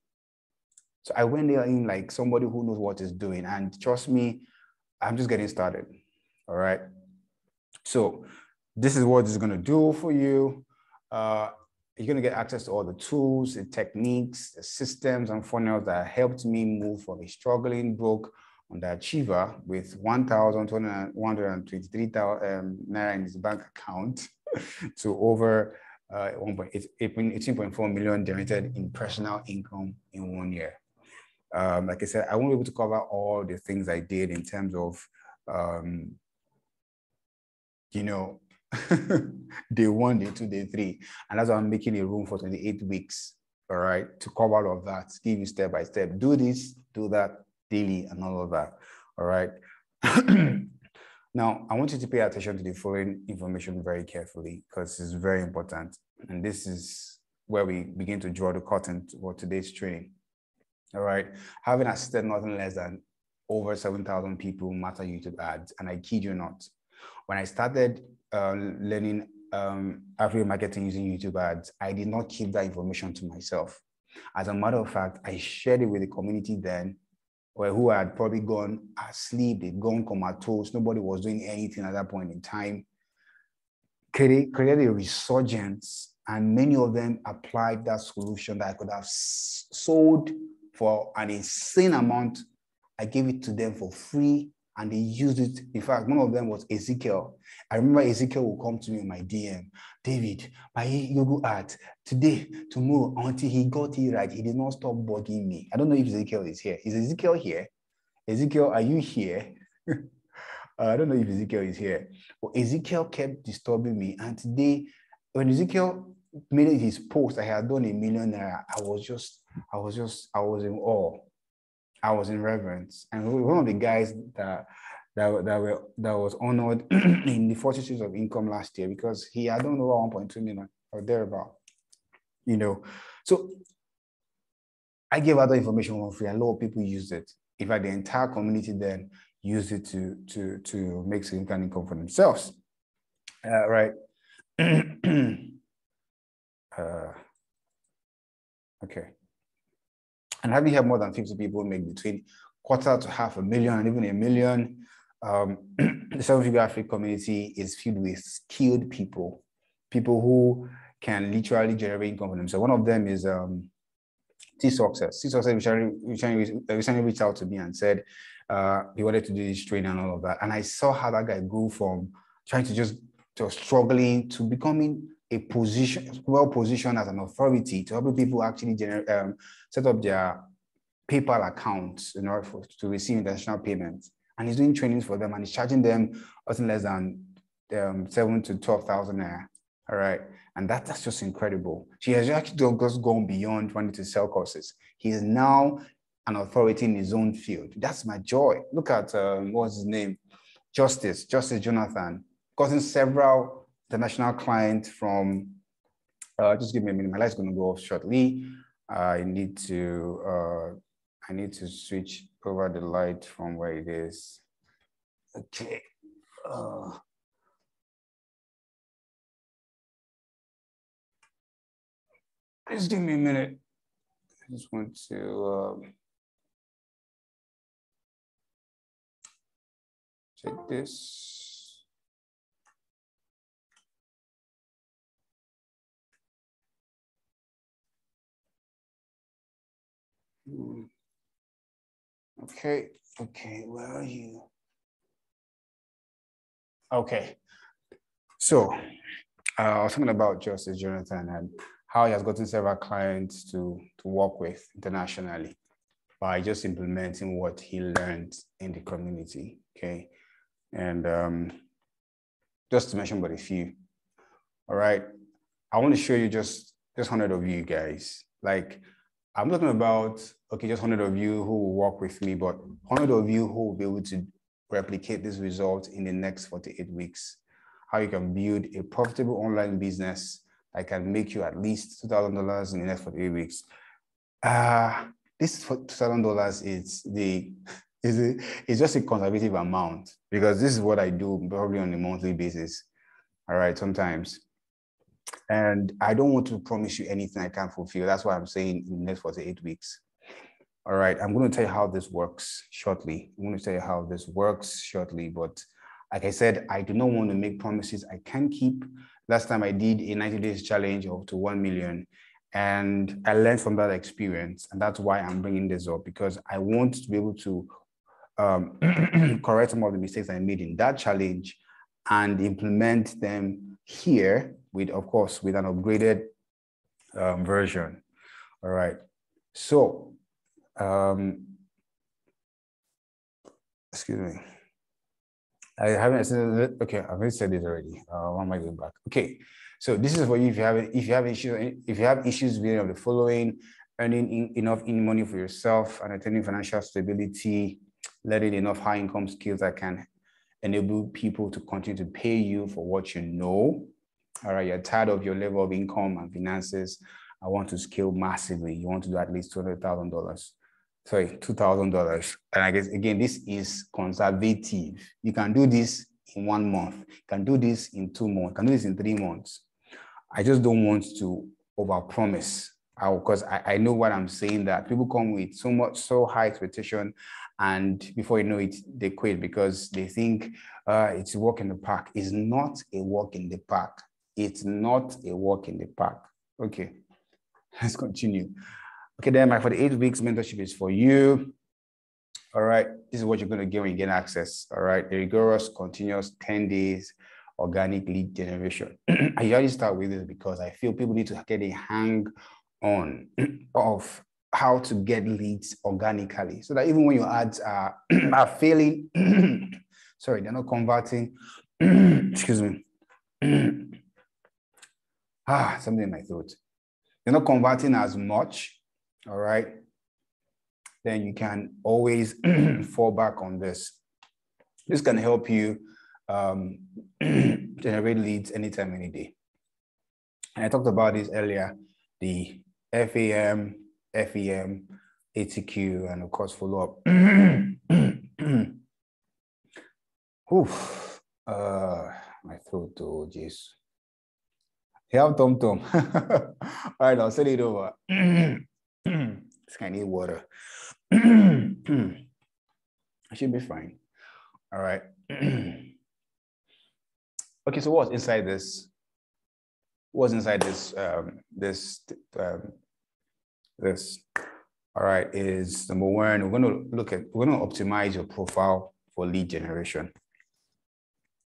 So I went there in like somebody who knows what is doing. And trust me, I'm just getting started. All right. So this is what it's going to do for you. You're going to get access to all the tools, the techniques, the systems and funnels that helped me move from a struggling broke underachiever with 1,123 naira in his bank account to over 18.4 million generated in personal income in 1 year. Like I said, I won't be able to cover all the things I did in terms of, day 1, day 2, day 3. And that's why I'm making a room for 28 weeks, all right, to cover all of that, give you step by step. Do this, do that daily and all of that, all right? Now, I want you to pay attention to the following information very carefully because it's very important. And this is where we begin to draw the curtain for today's training. All right. Having assisted nothing less than over 7,000 people master YouTube ads. And I kid you not, when I started learning affiliate marketing using YouTube ads, I did not keep that information to myself. As a matter of fact, I shared it with the community then, who had probably gone asleep, they'd gone comatose, nobody was doing anything at that point in time. Created a resurgence, and many of them applied that solution that I could have sold for an insane amount. I gave it to them for free and they used it. In fact, one of them was Ezekiel. I remember Ezekiel would come to me in my DM, David, my Google ad today, tomorrow, until he got it right. He did not stop bugging me. I don't know if Ezekiel is here. Is Ezekiel here? Ezekiel, are you here? I don't know if Ezekiel is here, but Ezekiel kept disturbing me. And today, when Ezekiel made his post, I had done 1 million naira. I was in awe. I was in reverence. And one of the guys that was honored in the 40 streams of income last year, because he had done over 1.2 million or thereabout, you know. So I gave other information for free, and a lot of people used it. In fact, the entire community then used it to make significant income for themselves. Right. Okay. And having had more than 50 people make between quarter to $500,000 and even $1 million, the seven-figure Africa community is filled with skilled people who can literally generate income for themselves. One of them is T-Success. T-Success recently reached out to me and said he wanted to do this training and all of that. And I saw how that guy grew from trying to struggling to becoming well-positioned as an authority to help people actually set up their PayPal accounts in order to receive international payments. And he's doing trainings for them, and he's charging them nothing less than 7,000 to 12,000 naira. All right. And that's just incredible. She has actually just gone beyond wanting to sell courses. He is now an authority in his own field. That's my joy. Look at, what's his name? Justice Jonathan. Gotten several international clients from, just give me a minute. My light's going to go off shortly. I need to switch over the light from where it is. Okay. Just give me a minute. I just want to check this. Okay, where are you? Okay, so I was talking about Justice Jonathan and how he has gotten several clients to work with internationally by just implementing what he learned in the community, okay? And just to mention but a few, all right? I want to show you just 100 of you guys. Like, I'm talking about, okay, just 100 of you who will work with me, but 100 of you who will be able to replicate this result in the next 48 weeks. How you can build a profitable online business that can make you at least $2,000 in the next 48 weeks. This $2,000 is just a conservative amount, because this is what I do probably on a monthly basis. All right, sometimes. And I don't want to promise you anything I can't fulfill. That's why I'm saying in the next 48 weeks. All right, I'm going to tell you how this works shortly. But like I said, I do not want to make promises I can't keep. Last time I did a 90 days challenge of to 1 million, and I learned from that experience. And that's why I'm bringing this up, because I want to be able to correct some of the mistakes I made in that challenge and implement them here with, of course, with an upgraded version. All right. So, excuse me. I haven't said it. Okay, I've already said this already. Why am I going back? Okay, so this is for you if you have issues with any of the following: earning enough money for yourself and attaining financial stability, learning enough high income skills that can enable people to continue to pay you for what you know. All right, you're tired of your level of income and finances. I want to scale massively. You want to do at least $200,000. Sorry, $2,000. And I guess, again, this is conservative. You can do this in 1 month. You can do this in 2 months. You can do this in 3 months. I just don't want to overpromise, because I know what I'm saying, that people come with so high expectation, and before you know it, they quit because they think it's a walk in the park. It's not a walk in the park. It's not a walk in the park. Okay, let's continue. Okay, then my 48 weeks mentorship is for you. All right, this is what you're going to get when you get access. All right, the rigorous, continuous 10 days organic lead generation. I usually start with this because I feel people need to get a hang on of how to get leads organically, so that even when your ads are failing, sorry, they're not converting. Excuse me. Something in my throat. They're not converting as much, all right? Then you can always fall back on this. This can help you generate leads anytime, any day. And I talked about this earlier, the FAM, FEM, ATQ, and of course, follow-up. Oof, my throat, oh, jeez. Help, Tom. All right, I'll send it over. This guy need water. I should be fine. All right. Okay, so what's inside this? What's inside this? This. All right, is number one. We're going to optimize your profile for lead generation.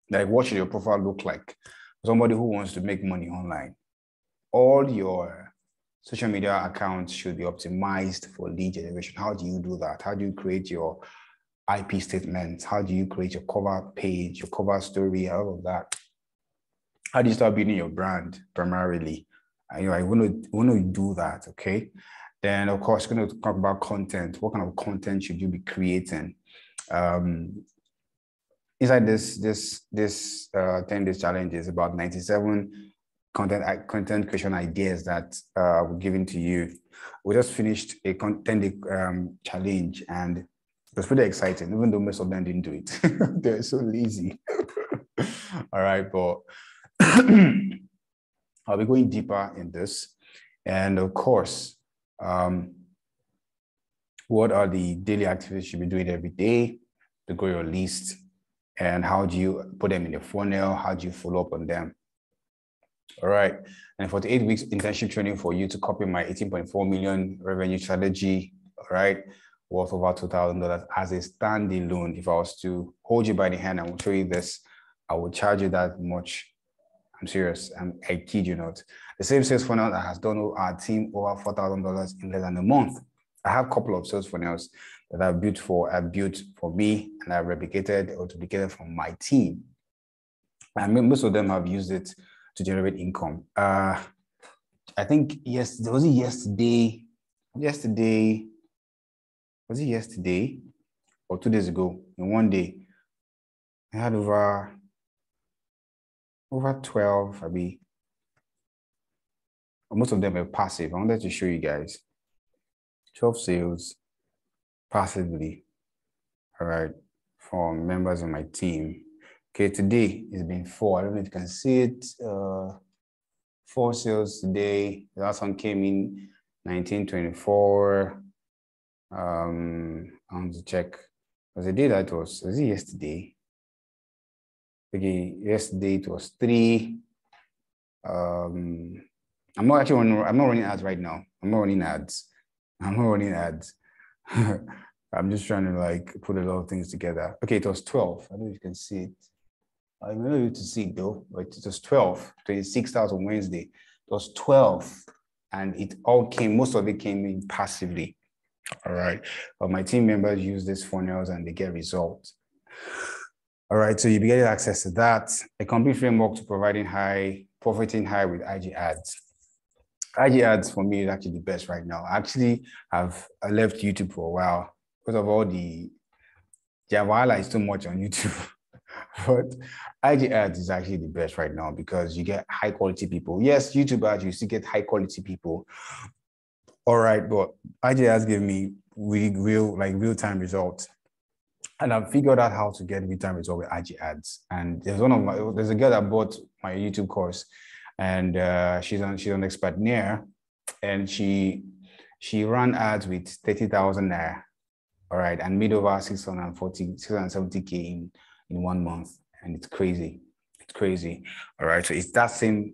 Like, what should your profile look like? Somebody who wants to make money online. All your social media accounts should be optimized for lead generation. How do you do that? How do you create your IP statements? How do you create your cover page, your cover story, all of that? How do you start building your brand primarily? You know, I want to do that, okay? Then, of course, we're going to talk about content. What kind of content should you be creating? Inside this 10-day challenge is about 97 content creation ideas that were given to you. We just finished a 10-day challenge, and it was pretty exciting, even though most of them didn't do it. They're so lazy. All right, but I'll be going deeper in this. And of course, what are the daily activities you should be doing every day to grow your list? And how do you put them in a funnel? How do you follow up on them? All right. And 48 weeks internship training for you to copy my 18.4 million revenue strategy, all right, worth over $2,000 as a standalone. If I was to hold you by the hand and will show you this, I will charge you that much. I'm serious. I kid you not. The same sales funnel that has done our team over $4,000 in less than a month. I have a couple of sales funnels that I've built for me, and I've replicated or duplicated from my team. And most of them have used it to generate income. I think was it yesterday or 2 days ago? In one day, I had over 12. Most of them are passive. I wanted to show you guys 12 sales passively, all right, from members of my team. Okay, today it's been 4. I don't know if you can see it. 4 sales today. The last one came in 1924. I want to check. Was the day that was it yesterday? Okay, yesterday it was 3. I'm not running ads right now. I'm not running ads. I'm just trying to like put a lot of things together. Okay, it was 12. I don't know if you can see it. I'm not able to see it though, but it was 12, 26,000 on Wednesday. It was 12, and most of it came in passively. All right, but my team members use these funnels and they get results. All right, so you be getting access to that. A complete framework to providing profiting high with IG ads. IG ads for me is actually the best right now. Actually, I left YouTube for a while because of all the Java is too much on YouTube. But IG ads is actually the best right now because you get high quality people. Yes, YouTube ads, you still get high quality people. All right, but IG ads give me real-time results. And I've figured out how to get real-time results with IG ads. And there's a girl that bought my YouTube course, and she's an expert near, and she ran ads with 30,000 naira. All right, and made over 670K in 1 month. And it's crazy. It's crazy. All right. So it's that same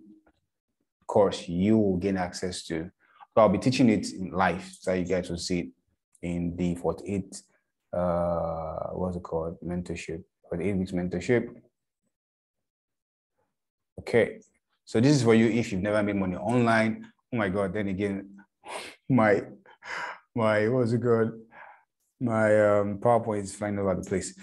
course you will gain access to. So I'll be teaching it in live, so you guys will see it in the 48 what's it called? Mentorship. 48 weeks mentorship. Okay. So this is for you if you've never made money online. Oh my God. Then again, my what was it called? My PowerPoint is flying over the place.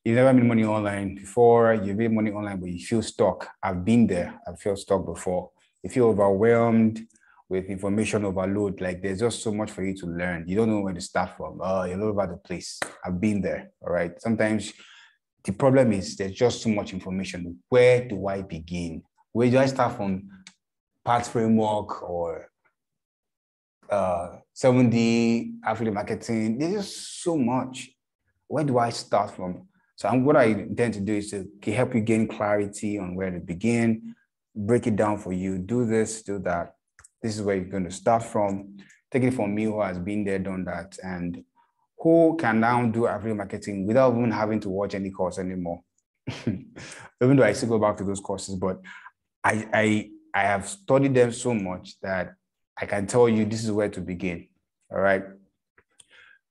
You've never made money online before. You've made money online, but you feel stuck. I've been there. I've felt stuck before. You feel overwhelmed with information overload. Like there's just so much for you to learn. You don't know where to start from. You're all over the place. I've been there. All right. Sometimes the problem is there's just so much information. Where do I begin? Where do I start from? Part framework or 7D affiliate marketing? There's just so much. Where do I start from? So what I intend to do is to help you gain clarity on where to begin, break it down for you, do this, do that. This is where you're going to start from. Take it from me who has been there, done that, and who can now do affiliate marketing without even having to watch any course anymore. Even though I still go back to those courses, but I have studied them so much that I can tell you this is where to begin. All right.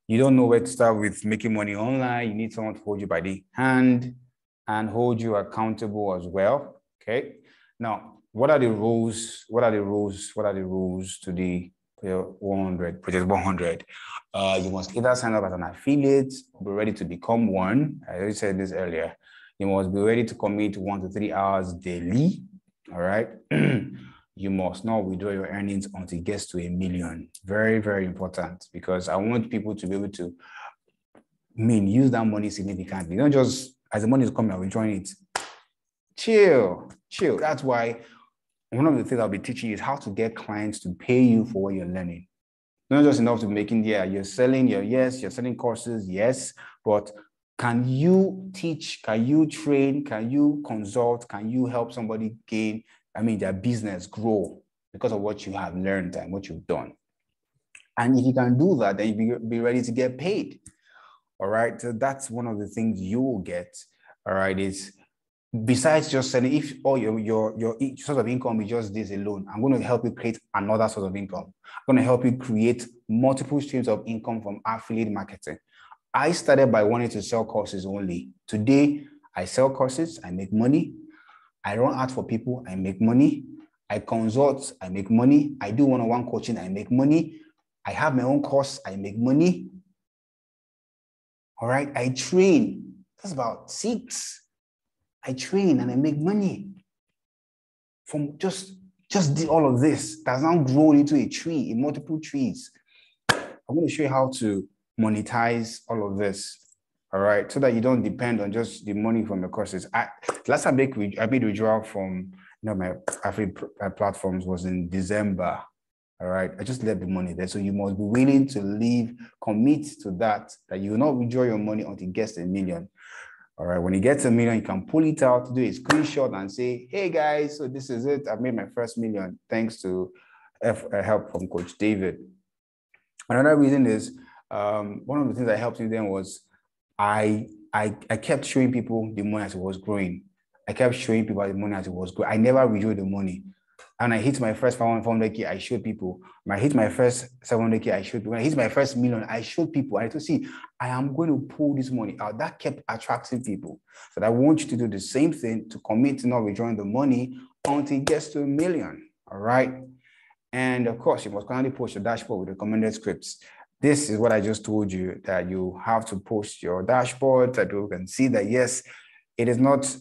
You don't know where to start with making money online. You need someone to hold you by the hand and hold you accountable as well. Okay. Now, what are the rules? What are the rules? What are the rules to the 100 project 100? You must either sign up as an affiliate or be ready to become one. I already said this earlier. You must be ready to commit 1 to 3 hours daily. All right. You must not withdraw your earnings until it gets to 1 million. Very, very important, because I want people to be able to use that money significantly. Not just as the money is coming, I'll withdraw it. Chill. That's why one of the things I'll be teaching you is how to get clients to pay you for what you're learning. Not just enough to making, you're selling, you're selling courses, yes, but can you teach, can you train, can you consult, can you help somebody gain, their business grow because of what you have learned and what you've done? And if you can do that, then you be ready to get paid. All right. So that's one of the things you will get. All right. Is besides just selling, if all your source of income is just this alone, I'm going to help you create another source of income. I'm going to help you create multiple streams of income from affiliate marketing. I started by wanting to sell courses only. Today, I sell courses, I make money. I run ads for people, I make money. I consult, I make money. I do one-on-one coaching, I make money. I have my own course, I make money. All right, I train. That's about 6. I train and I make money. From just all of this that's now grown into a tree, in multiple trees. I'm going to show you how to monetize all of this. All right, so that you don't depend on just the money from the courses. Last time I made withdrawal from my affiliate platforms was in December. All right, I just left the money there. So you must be willing to commit to that you will not withdraw your money until it gets to 1 million. All right, when it gets to 1 million, you can pull it out, do a screenshot and say, hey guys, so this is it. I've made my first 1 million thanks to help from Coach David. Another reason is, one of the things that helped me then was I kept showing people the money as it was growing. I kept showing people the money as it was growing. I never withdrew the money. And I hit my first 500K, I showed people. When I hit my first 700K, I showed people. When I hit my first 1 million, I showed people. I had to see, I am going to pull this money out. That kept attracting people. So I want you to do the same thing, to commit to not withdrawing the money until it gets to 1 million. All right. And of course, you must currently post your dashboard with recommended scripts. This is what I just told you, that you have to post your dashboard that you can see that, yes, it is not,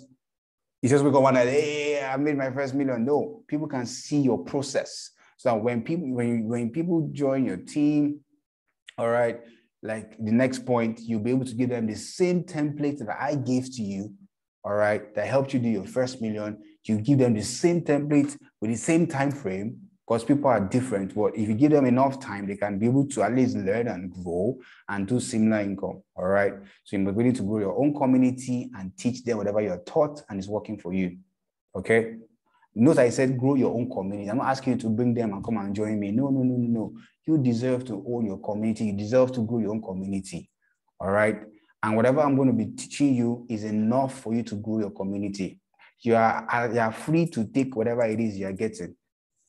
you just wake up one day, hey, I made my first 1 million. No, people can see your process. So when people join your team, all right, like the next point, you'll be able to give them the same template that I gave to you, all right, that helped you do your first 1 million. You give them the same template with the same time frame, because people are different. But if you give them enough time, they can be able to at least learn and grow and do similar income. All right. So you must be able to grow your own community and teach them whatever you're taught and is working for you. Okay. Note I said grow your own community. I'm not asking you to bring them and come and join me. No. You deserve to own your community. You deserve to grow your own community. All right. And whatever I'm going to be teaching you is enough for you to grow your community. You are free to take whatever it is you're getting.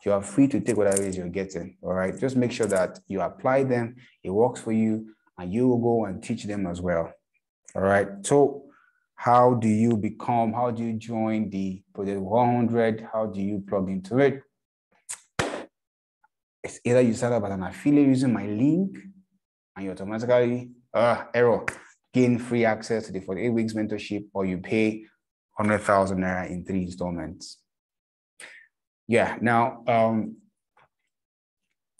You are free to take whatever it is you're getting. All right. Just make sure that you apply them, it works for you, and you will go and teach them as well. All right. So how do you join the Project 100? How do you plug into it? It's either you sign up as an affiliate using my link, and you automatically, error. Gain free access to the 48 weeks mentorship, or you pay 100,000 naira in 3 installments. Yeah, now,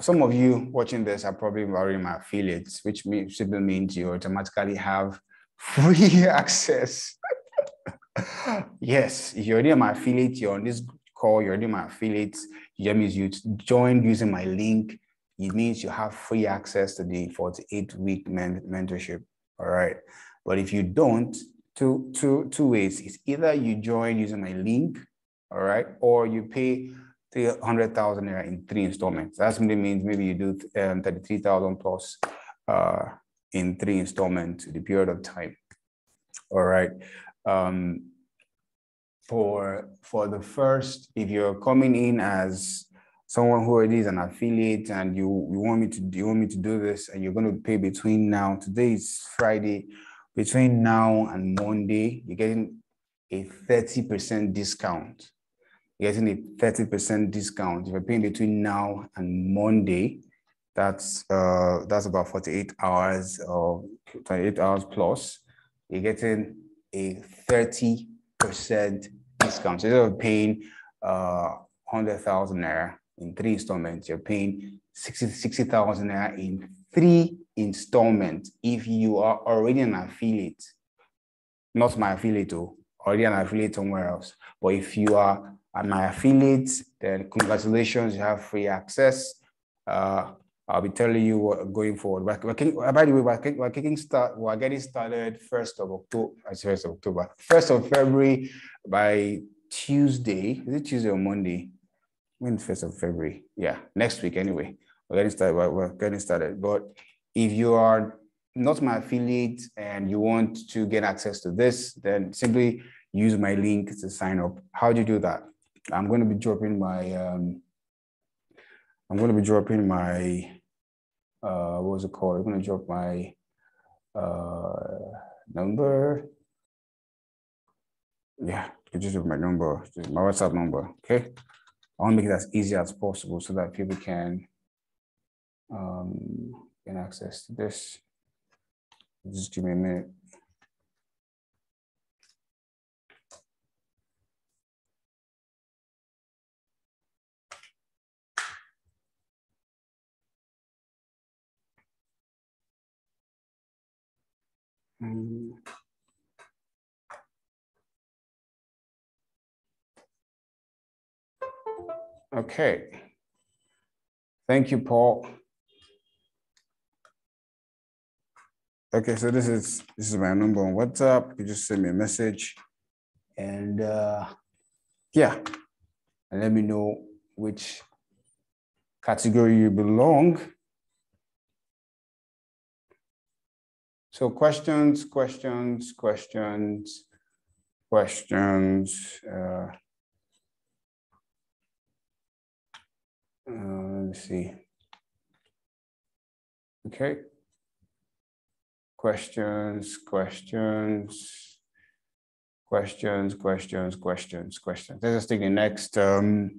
some of you watching this are probably already my affiliates, which simply means you automatically have free access. Yes, if you're already my affiliate, you're on this call, you're already my affiliate, that means you joined using my link. It means you have free access to the 48-week mentorship. All right. But if you don't, two ways. It's either you join using my link, all right, or you pay 300,000 naira in 3 installments. That simply means maybe you do 33,000 plus in 3 installments, the period of time. All right. For the first, if you're coming in as someone who already is an affiliate and you want me to do this, and you're going to pay between now, today is Friday, between now and Monday, you're getting a 30% discount. You're getting a 30% discount. If you're paying between now and Monday, that's about 48 hours or 28 hours plus. You're getting a 30% discount. So instead of paying 100,000 naira in 3 installments, you're paying 60,000 naira in 3 installments. If you are already an affiliate, not my affiliate, already an affiliate somewhere else. But if you are my affiliate, then congratulations, you have free access. I'll be telling you what going forward. By the way, we're getting started 1st of October. 1st of February by Tuesday. Is it Tuesday or Monday? When 1st of February? Yeah, next week anyway. We're getting started. But if you are not my affiliate and you want to get access to this, then simply use my link to sign up. How do you do that? I'm going to be dropping my what's it called? I'm going to drop my number. Yeah, you just drop my number, just my WhatsApp number. Okay. I want to make it as easy as possible so that people can get access to this. Just give me a minute. Okay. Thank you, Paul. Okay, so this is my number on WhatsApp. You just send me a message, and yeah, and let me know which category you belong. So questions. Let's see. Okay. Questions. Let's just take the next. Let's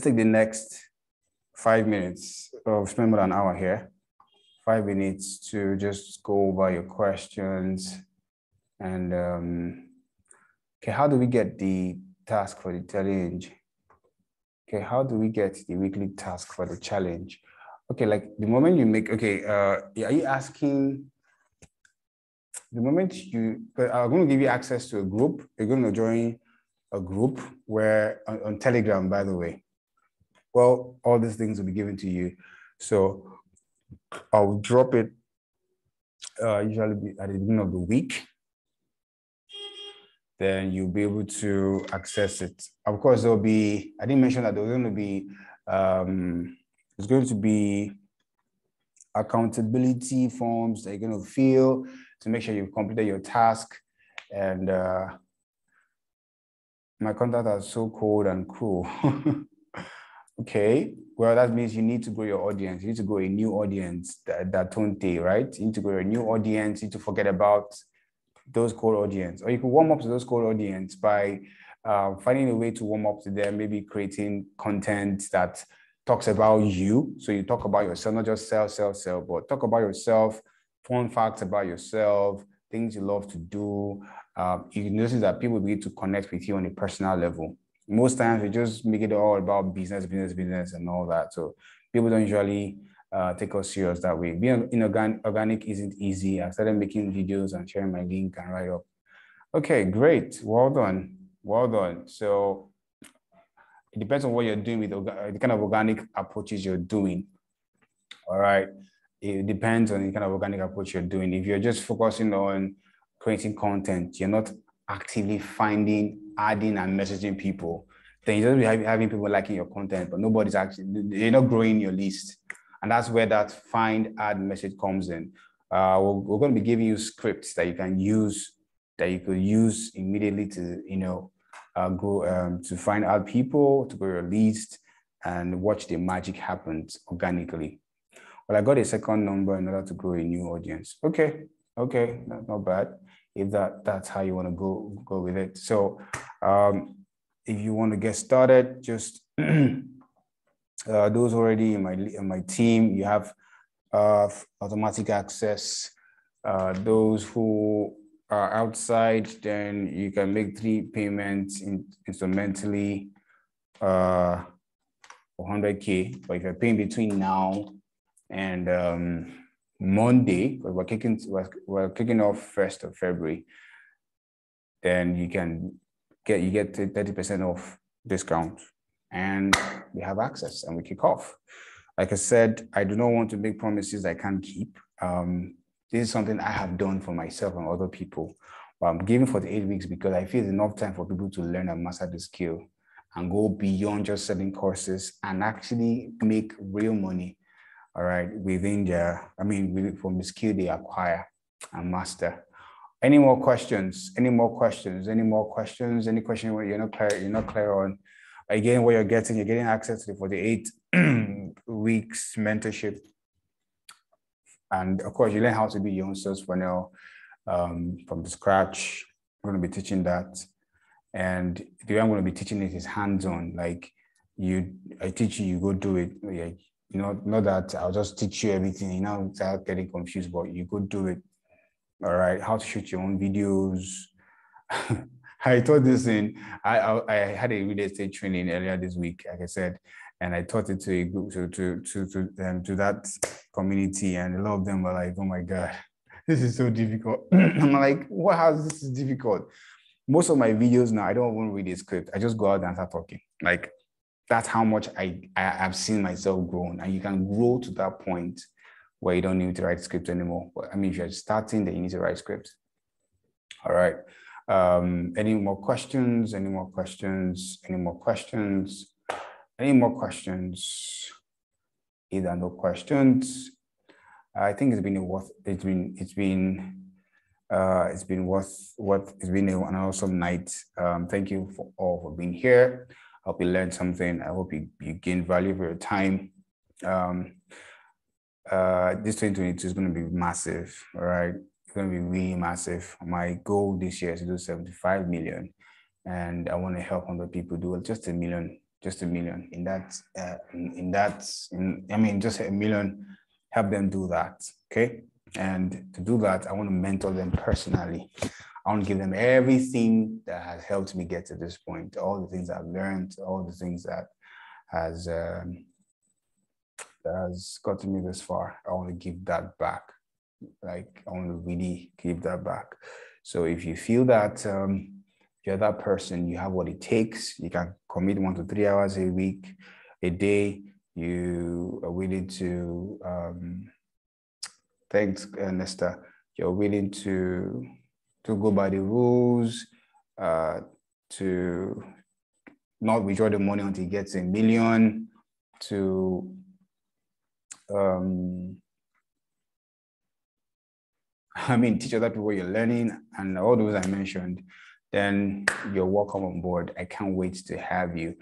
take the next 5 minutes. Spend more than an hour here. 5 minutes to just go over your questions. And okay, how do we get the task for the challenge? Okay, how do we get the weekly task for the challenge? Okay, like the moment you make, okay, are you asking, the moment I'm going to give you access to a group. You're going to join a group where, on Telegram, by the way. Well, all these things will be given to you. So I'll drop it usually at the beginning of the week. Then you'll be able to access it. Of course, there'll be, I didn't mention that there's going to be, there's going to be accountability forms that you're going to fill to make sure you've completed your task. And my contact are so cold and cruel. Okay, well, that means you need to grow your audience. You need to grow a new audience, that tonte, right? You need to grow a new audience. You need to forget about those cold audience, or you can warm up to those cold audience by finding a way to warm up to them, maybe creating content that talks about you. So you talk about yourself, not just sell, but talk about yourself, fun facts about yourself, things you love to do, you notice that people begin to connect with you on a personal level. Most times we just make it all about business and all that. So people don't usually take us serious that way. Being organic isn't easy. I started making videos and sharing my link and write up. Okay, great. Well done. Well done. So it depends on what you're doing with the kind of organic approaches you're doing. All right. It depends on the kind of organic approach you're doing. If you're just focusing on creating content, you're not actively finding, adding, and messaging people, then you're just having people liking your content, but nobody's actually, you're not growing your list. And that's where that find, add, message comes in. We're going to be giving you scripts that you can use, that you could use immediately to, grow, to find out people, to grow your list, and watch the magic happen organically. Well, I got a second number in order to grow a new audience. Okay, not bad. If that's how you want to go with it. So if you want to get started, just those already in my team, you have automatic access. Those who are outside, then you can make 3 payments instrumentally for 100K. But if you're paying between now and Monday, because we're kicking off 1st of February, then you get 30% off discount, and we have access and we kick off. Like I said, I do not want to make promises I can't keep. This is something I have done for myself and other people. But I'm giving for the 8 weeks because I feel it's enough time for people to learn and master the skill and go beyond just selling courses and actually make real money. All right, from the skill they acquire and master. Any more questions? Any question where you're not clear on? Again, what you're getting access to for the 8 weeks mentorship. And of course, you learn how to be your own sales funnel from the scratch. I'm going to be teaching that. And the way I'm going to be teaching it is hands-on. Like I teach you, you go do it. Like, not that I'll just teach you everything, without getting confused, but you go do it. All right, how to shoot your own videos. I taught this I had a real estate training earlier this week, like I said, and I taught it to a group, to that community, and a lot of them were like, "Oh my God, this is so difficult." I'm like, "Wow, this is difficult." Most of my videos now, I don't even read a script. I just go out and start talking. Like, that's how much I have seen myself grown, and you can grow to that point where you don't need to write scripts anymore. But if you're starting, then you need to write scripts. All right. Any more questions? Either no questions. I think it's been an awesome night. Thank you all for being here. I hope you learned something. I hope you gained value for your time. This 2022 is going to be massive. All right. It's going to be really massive. My goal this year is to do 75 million. And I want to help 100 people do just a million. Just a million just a million, help them do that. Okay. And to do that, I want to mentor them personally. I want to give them everything that has helped me get to this point, all the things I've learned, all the things that has gotten me this far. I want to give that back. Like, I want to really give that back. So if you feel that you're that person, you have what it takes, you can commit 1 to 3 hours a week, a day, you are willing to, thanks, Nesta, you're willing to go by the rules, to not withdraw the money until it gets a million, to teach other people what you're learning, and all those I mentioned, then you're welcome on board. I can't wait to have you.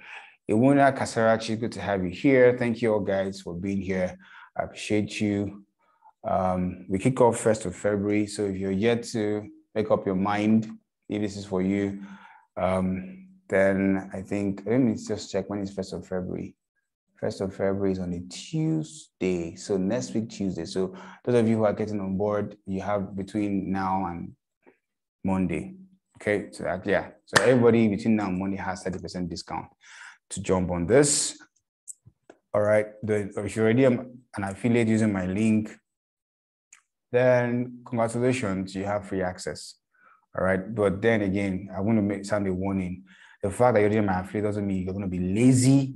Iwuna Kasarachi, good to have you here. Thank you all guys for being here. I appreciate you. We kick off 1st of February. So if you're yet to make up your mind, if this is for you, then I think, let me just check when is 1st of February. 1st of February is on a Tuesday. So next week, Tuesday. So those of you who are getting on board, you have between now and Monday. Okay, so yeah. So everybody between now and Monday has 30% discount to jump on this. All right. If you're already an affiliate using my link, then congratulations, you have free access. All right. But then again, I want to sound a warning. The fact that you're doing my affiliate doesn't mean you're going to be lazy.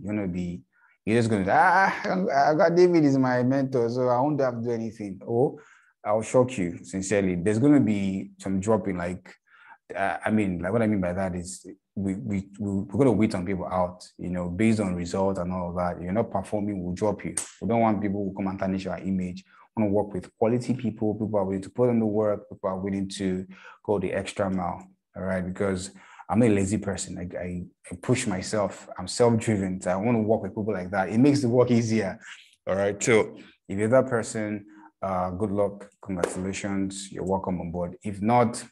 You're just going to, I got David is my mentor, so I won't have to do anything. Oh, I'll shock you, sincerely. There's going to be some dropping, like what I mean by that is we're going to wait on people out, based on results and all of that. If you're not performing, we'll drop you. We don't want people who come and tarnish our image. We want to work with quality people. People are willing to put in the work. People are willing to go the extra mile. All right, because I'm a lazy person. I push myself. I'm self-driven. So I want to work with people like that. It makes the work easier. All right. So if you're that person, good luck. Congratulations. You're welcome on board. If not,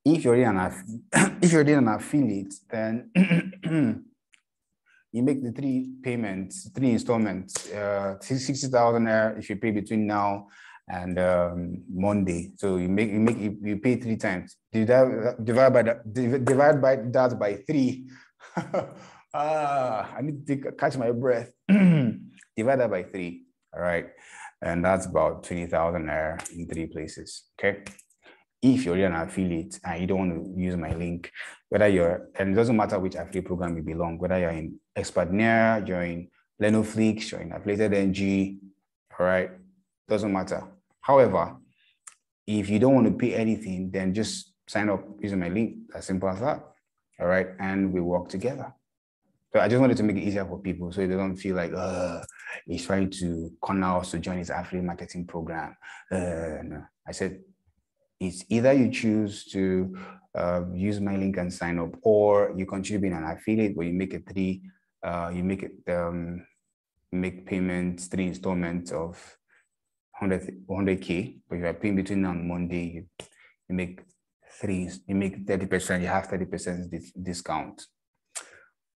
if you're in an affiliate, then you make the three installments, 60,000 naira if you pay between now and Monday. So you pay 3 times. Divide by that by 3. I need to catch my breath. Divide that by 3. All right, and that's about 20,000 naira in 3 places. Okay. If you're an affiliate and you don't want to use my link, and it doesn't matter which affiliate program you belong, whether you're in Exponentially, you're in Lenoflix, you're in Affiliated NG, all right, doesn't matter. However, if you don't want to pay anything, then just sign up using my link, as simple as that, all right, and we work together. So I just wanted to make it easier for people so they don't feel like, he's trying to corner us to join his affiliate marketing program. No. I said, it's either you choose to use my link and sign up, or you continue being an affiliate where you make make payments, 3 installments of 100K. But if you're paying between now and Monday, you make 30%, you have 30% discount.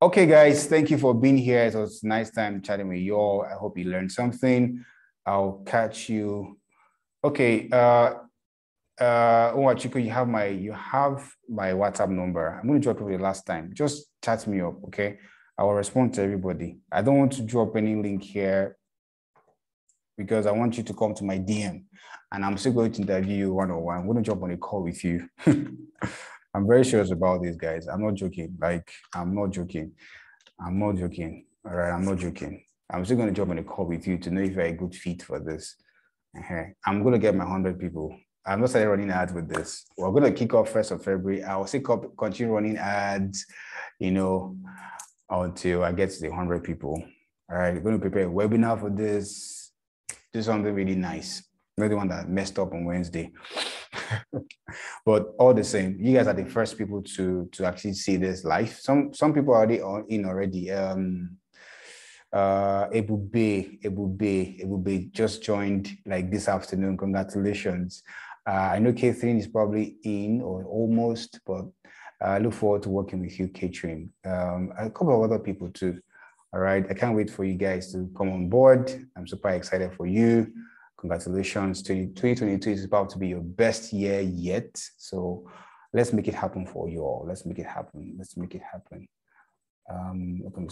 Okay, guys, thank you for being here. It was a nice time chatting with you all. I hope you learned something. I'll catch you. Okay, Chico, you have my WhatsApp number. I'm going to drop it the last time. Just chat me up, okay? I will respond to everybody. I don't want to drop any link here because I want you to come to my DM, and I'm still going to interview you one-on-one. I'm going to jump on a call with you. I'm very serious about this, guys. I'm not joking. I'm not joking. All right, I'm not joking. I'm still going to jump on a call with you to know if you're a good fit for this. I'm going to get my 100 people. I'm not starting running ads with this. We're going to kick off 1st of February. I'll still continue running ads, until I get to the 100 people. All right, we're going to prepare a webinar for this. Do something really nice. Not the one that messed up on Wednesday. But all the same, you guys are the first people to actually see this live. Some people are already. Ebube just joined like this afternoon. Congratulations. I know Catherine is probably in or almost, but I look forward to working with you, Catherine. A couple of other people too. All right. I can't wait for you guys to come on board. I'm super excited for you. Congratulations. 2022 is about to be your best year yet. So let's make it happen for you all. Let's make it happen. Open